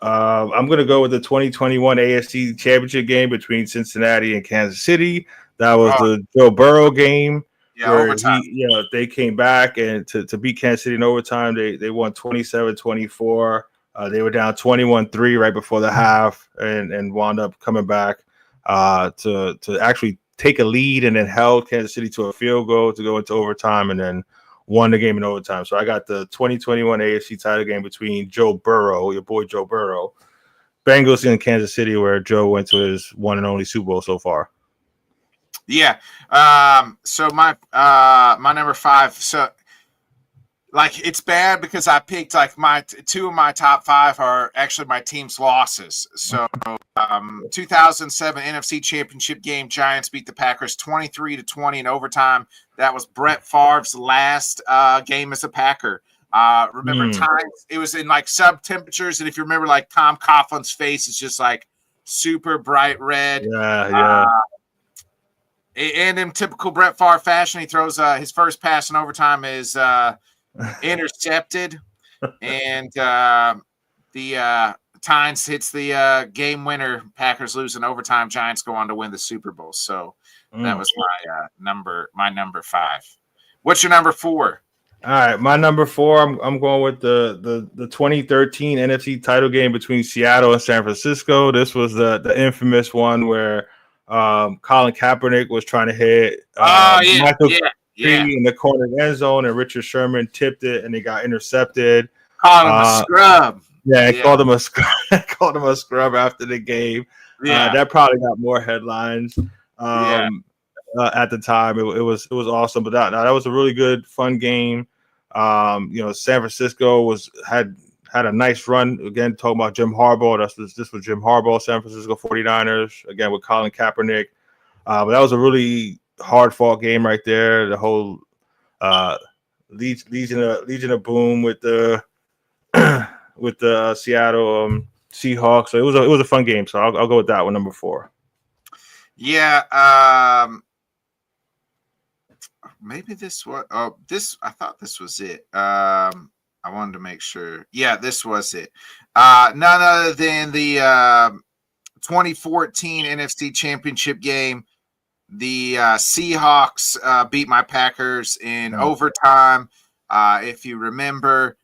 I'm gonna go with the 2021 AFC Championship game between Cincinnati and Kansas City. That was the Joe Burrow game. Yeah, overtime. They came back and to beat Kansas City in overtime. They won 27-24. They were down 21-3 right before the half and wound up coming back to actually take a lead and then held Kansas City to a field goal to go into overtime and then won the game in overtime. So I got the 2021 AFC title game between Joe Burrow, your boy Joe Burrow, Bengals in Kansas City, where Joe went to his one and only Super Bowl so far. Yeah. So my number 5. So. Like it's bad because I picked like my 2 of my top 5 are actually my team's losses. So 2007 NFC Championship game, Giants beat the Packers 23-20 in overtime. That was Brett Favre's last game as a Packer. Remember times it was in like sub temperatures, and if you remember, like Tom Coughlin's face is just like super bright red. Yeah. And in typical Brett Favre fashion, he throws his first pass in overtime is intercepted, and the Tynes hits the game winner. Packers lose in overtime. Giants go on to win the Super Bowl. So that was my number 5. What's your number 4? All right, my number 4. I'm going with the 2013 NFC title game between Seattle and San Francisco. This was the infamous one where Colin Kaepernick was trying to hit Oh yeah, Michael yeah, yeah. Crabtree in the corner end zone, and Richard Sherman tipped it, and they got intercepted. Call him a scrub. Yeah, Yeah. called him a scrub. Called him a scrub after the game. Yeah, That probably got more headlines. yeah. At the time, it was awesome. But that was a really good, fun game. San Francisco had a nice run. Again, talking about Jim Harbaugh. This was Jim Harbaugh, San Francisco 49ers, again with Colin Kaepernick. But that was a really hard fought game right there. The whole Legion of Boom with the with the Seattle Seahawks. So it was a fun game. So I'll go with that one, number 4. Yeah. Maybe this was. Oh, I thought this was it. I wanted to make sure. Yeah, this was it. None other than the 2014 NFC Championship game. The Seahawks beat my Packers in overtime. If you remember,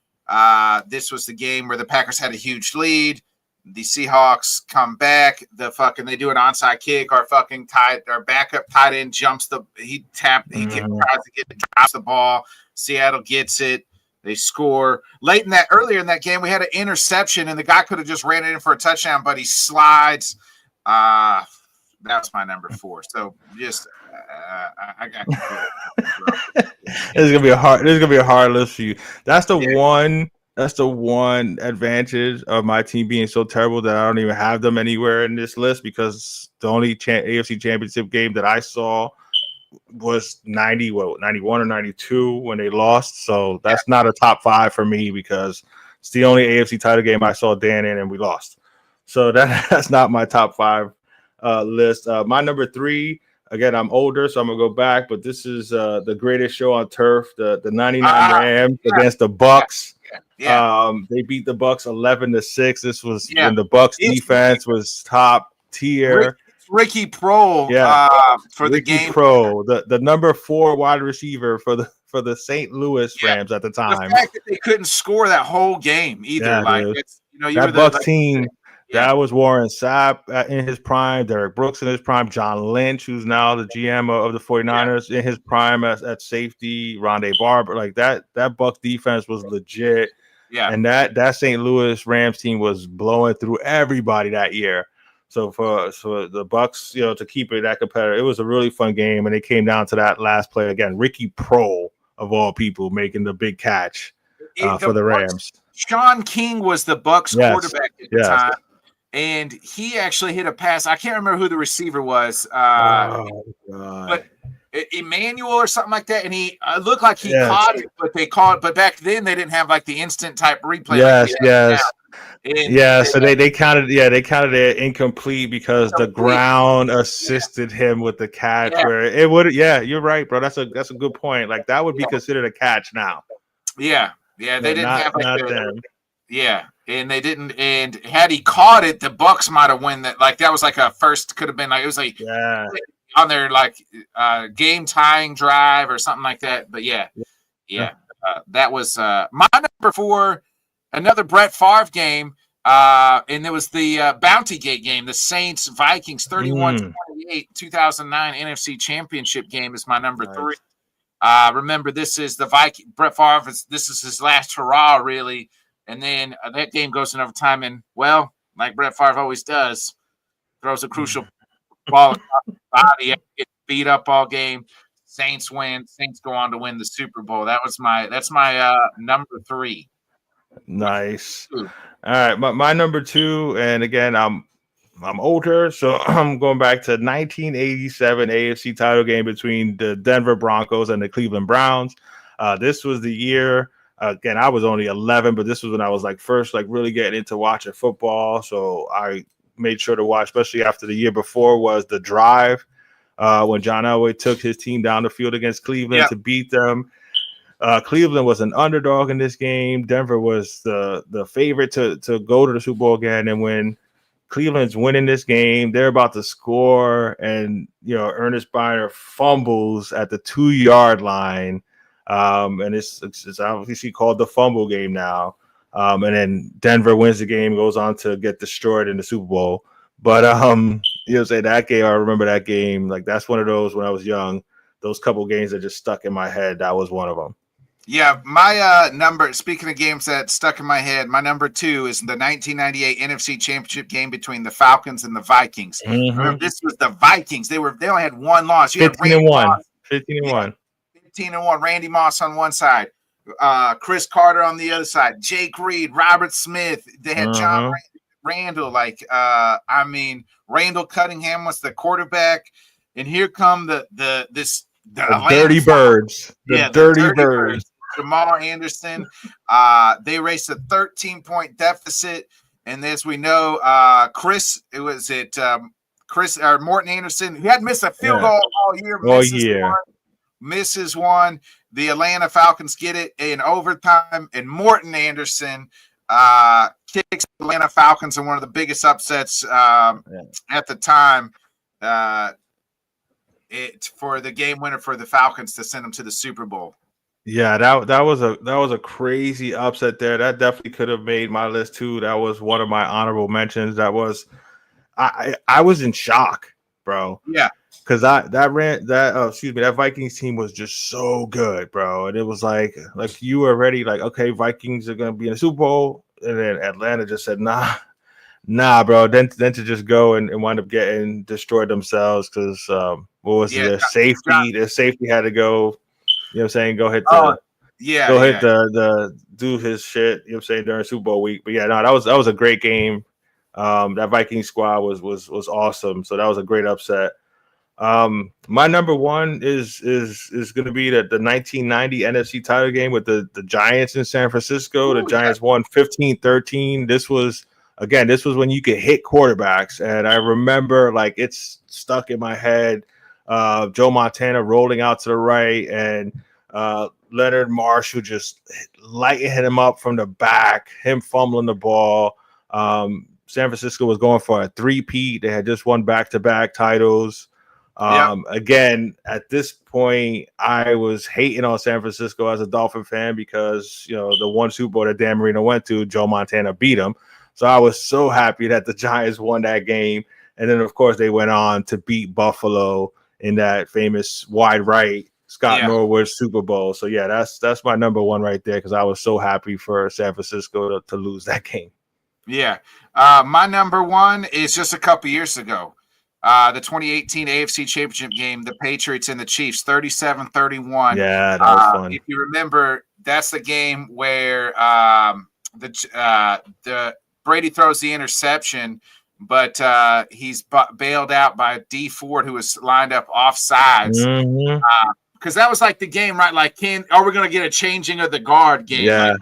this was the game where the Packers had a huge lead. The Seahawks come back. They do an onside kick. Our backup tight end jumps he tries to drops the ball. Seattle gets it. They score. Earlier in that game, we had an interception, and the guy could have just ran it in for a touchdown, but he slides. That's my number 4. So just I got. This is gonna be a hard list for you. That's the one. That's the one advantage of my team being so terrible that I don't even have them anywhere in this list, because the only AFC Championship game that I saw was 91 or 92 when they lost. So that's not a top 5 for me, because it's the only AFC title game I saw Dan in and we lost. So that's not my top 5 list. My number 3, again, I'm older, so I'm gonna go back, but this is the greatest show on turf, the 99 Rams against the Bucks. Yeah. They beat the Bucks 11-6. This was when the Bucks defense was top tier. Ricky Prohl for the game. The number 4 wide receiver for the St. Louis Rams at the time. The fact that they couldn't score that whole game either. That Bucks team. Yeah. That was Warren Sapp in his prime, Derek Brooks in his prime, John Lynch, who's now the GM of the 49ers, in his prime at safety, Rondé Barber. Like that Bucks defense was legit. Yeah. And that St. Louis Rams team was blowing through everybody that year. So for the Bucks, to keep it that competitive, it was a really fun game. And it came down to that last play again. Ricky Prohl, of all people, making the big catch for the Rams. Sean King was the Bucks quarterback at the time. And he actually hit a pass. I can't remember who the receiver was, but Emmanuel or something like that. And he looked like he caught it, but back then they didn't have like the instant type replay. So they counted it incomplete because the ground assisted him with the catch. Where it would, you're right, bro. That's a good point. Like that would be considered a catch now. Yeah, they didn't have them. Yeah. And they didn't. And had he caught it, the Bucks might have won that. Like that was like a first. Could have been like it was like on their like game tying drive or something like that. But that was my number 4. Another Brett Favre game, and there was the Bounty Gate game. The Saints Vikings 31-28 2009 NFC Championship game is my number 3. Remember, this is the Brett Favre. This is his last hurrah, really. And then that game goes in overtime, and like Brett Favre always does, throws a crucial ball across the body, gets beat up all game. Saints win. Saints go on to win the Super Bowl. That's my number 3. Nice. All right, my number 2, and again, I'm older, so I'm going back to 1987 AFC title game between the Denver Broncos and the Cleveland Browns. This was the year. Again, I was only 11, but this was when I was like first really getting into watching football. So I made sure to watch, especially after the year before was the drive when John Elway took his team down the field against Cleveland to beat them. Cleveland was an underdog in this game. Denver was the favorite to go to the Super Bowl again. And when Cleveland's winning this game, they're about to score, and Ernest Byner fumbles at the 2-yard line. And it's obviously called the fumble game now. And then Denver wins the game, goes on to get destroyed in the Super Bowl. But say that game, I remember that game. Like that's one of those when I was young. Those couple games that just stuck in my head. That was one of them. Yeah, my number. Speaking of games that stuck in my head, my number 2 is the 1998 NFC Championship game between the Falcons and the Vikings. Remember, this was the Vikings. They only had one loss. You had 15-1. 15-1. 15-1. Randy Moss on one side, Chris Carter on the other side, Jake Reed, Robert Smith. They had John Randall. Randall Cunningham was the quarterback, and here come the Dirty Birds. The Dirty Birds. Jamal Anderson. They raced a 13-point deficit, and as we know, Morton Anderson, who had missed a field goal all year, misses one. The Atlanta Falcons get it in overtime, and Morton Anderson kicks the Atlanta Falcons in one of the biggest upsets at the time. For the game winner for the Falcons to send them to the Super Bowl. Yeah, that was a crazy upset there. That definitely could have made my list too. That was one of my honorable mentions. That was I was in shock, bro. Yeah. Because that Vikings team was just so good, bro. And it was like you were already like, okay, Vikings are gonna be in the Super Bowl, and then Atlanta just said, nah, bro. Then to just go and wind up getting destroyed themselves because what was their safety? Their safety had to go. You know what I'm saying? Go hit the do his shit. You know what I'm saying during Super Bowl week. But yeah, no, that was a great game. That Vikings squad was awesome. So that was a great upset. My number 1 is going to be the 1990 NFC title game with the Giants in San Francisco. The Giants won 15-13. This was when you could hit quarterbacks, and I remember like it's stuck in my head. Joe Montana rolling out to the right, and Leonard Marshall just lighting him up from the back, him fumbling the ball. San Francisco was going for a 3-peat. They had just won back-to-back titles. Again, at this point, I was hating on San Francisco as a Dolphin fan because, the one Super Bowl that Dan Marino went to, Joe Montana beat him. So I was so happy that the Giants won that game. And then, of course, they went on to beat Buffalo in that famous wide right Scott Norwood Super Bowl. So, yeah, that's my number 1 right there because I was so happy for San Francisco to lose that game. Yeah. My number 1 is just a couple years ago. The 2018 AFC Championship game, the Patriots and the Chiefs, 37-31. Yeah, that was fun. If you remember, that's the game where the Brady throws the interception, but he's bailed out by D Ford, who was lined up offsides. Because that was like the game, right? Like, are we going to get a changing of the guard game? Yeah.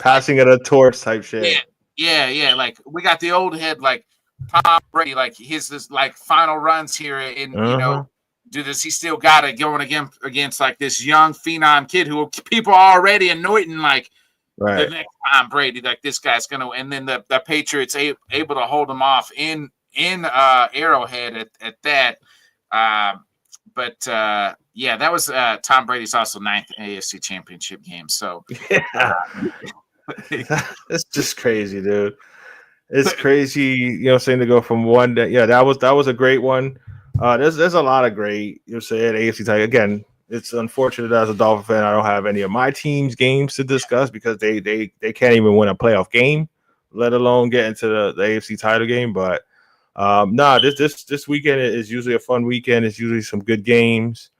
Passing it a torch type shit. Yeah. Like, we got the old head, like Tom Brady, like his like final runs here, and does he still got it going against like this young phenom kid who people are already anointing like. Right. The next time Brady, like this guy's gonna, and then the Patriots able to hold him off in Arrowhead at that. But that was Tom Brady's also 9th AFC Championship game. So it's just crazy, dude. It's crazy, saying to go from one day. Yeah, that was a great one. There's a lot of great, saying AFC title again. It's unfortunate as a Dolphin fan, I don't have any of my team's games to discuss because they can't even win a playoff game, let alone get into the AFC title game. But this weekend is usually a fun weekend. It's usually some good games.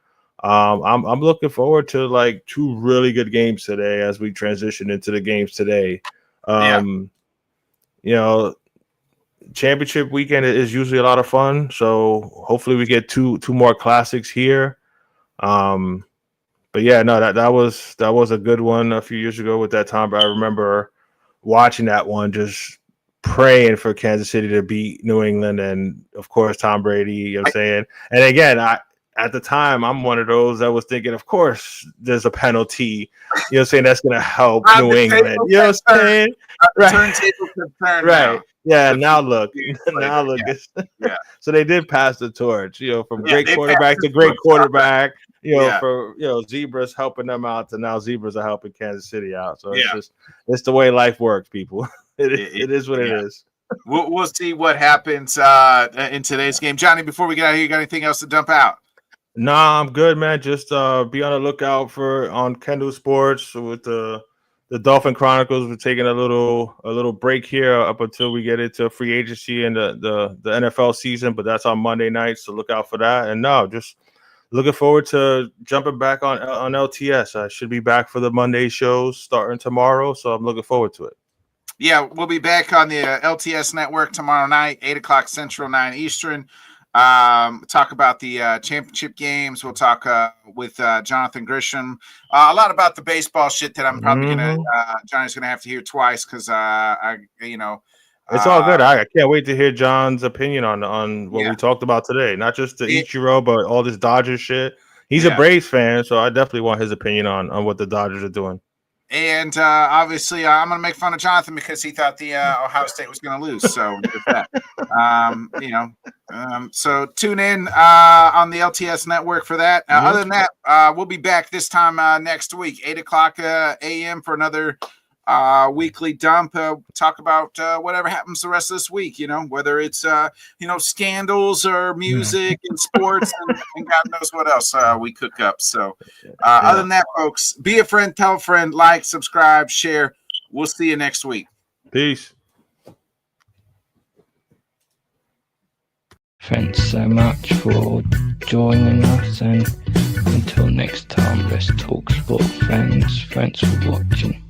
I'm looking forward to like 2 really good games today as we transition into the games today. Championship weekend is usually a lot of fun. So hopefully we get two more classics here. But yeah, no, that was a good one a few years ago with that Tom. I remember watching that one, just praying for Kansas City to beat New England, and of course Tom Brady. You know what I'm saying? And again, at the time, I'm one of those that was thinking, of course, there's a penalty. You know what I'm saying? That's gonna help New England. You know what I'm saying? Right. Yeah, now look. So they did pass the torch, from great quarterback to great quarterback. Yeah. for Zebras helping them out to now Zebras are helping Kansas City out. So Yeah. it's the way life works, people. It is what it is. We'll see what happens in today's game. Johnny, before we get out of here, you got anything else to dump out? Nah, I'm good, man. Just be on the lookout on Kendall Sports with the Dolphin Chronicles. We're taking a little break here up until we get into free agency and the NFL season, but that's on Monday nights, so look out for that. And no, just looking forward to jumping back on LTS. I should be back for the Monday shows starting tomorrow, so I'm looking forward to it. Yeah, we'll be back on the LTS network tomorrow night, 8:00 Central, 9 Eastern. Talk about the championship games. We'll talk with Jonathan Grisham. A lot about the baseball shit that I'm probably Johnny's gonna have to hear twice because it's all good. I can't wait to hear John's opinion on what we talked about today. Not just the Ichiro, but all this Dodgers shit. He's a Braves fan, so I definitely want his opinion on what the Dodgers are doing. And obviously, I'm going to make fun of Jonathan because he thought the Ohio State was going to lose. So, with that, so tune in on the LTS network for that. Other than that, we'll be back this time next week, 8:00 a.m. for another weekly dump. Talk about whatever happens the rest of this week. Whether it's scandals or music and sports and God knows what else we cook up. So other than that, folks, be a friend, tell a friend, like, subscribe, share. We'll see you next week. Peace. Thanks so much for joining us, and until next time, let's talk sport, friends. Thanks for watching.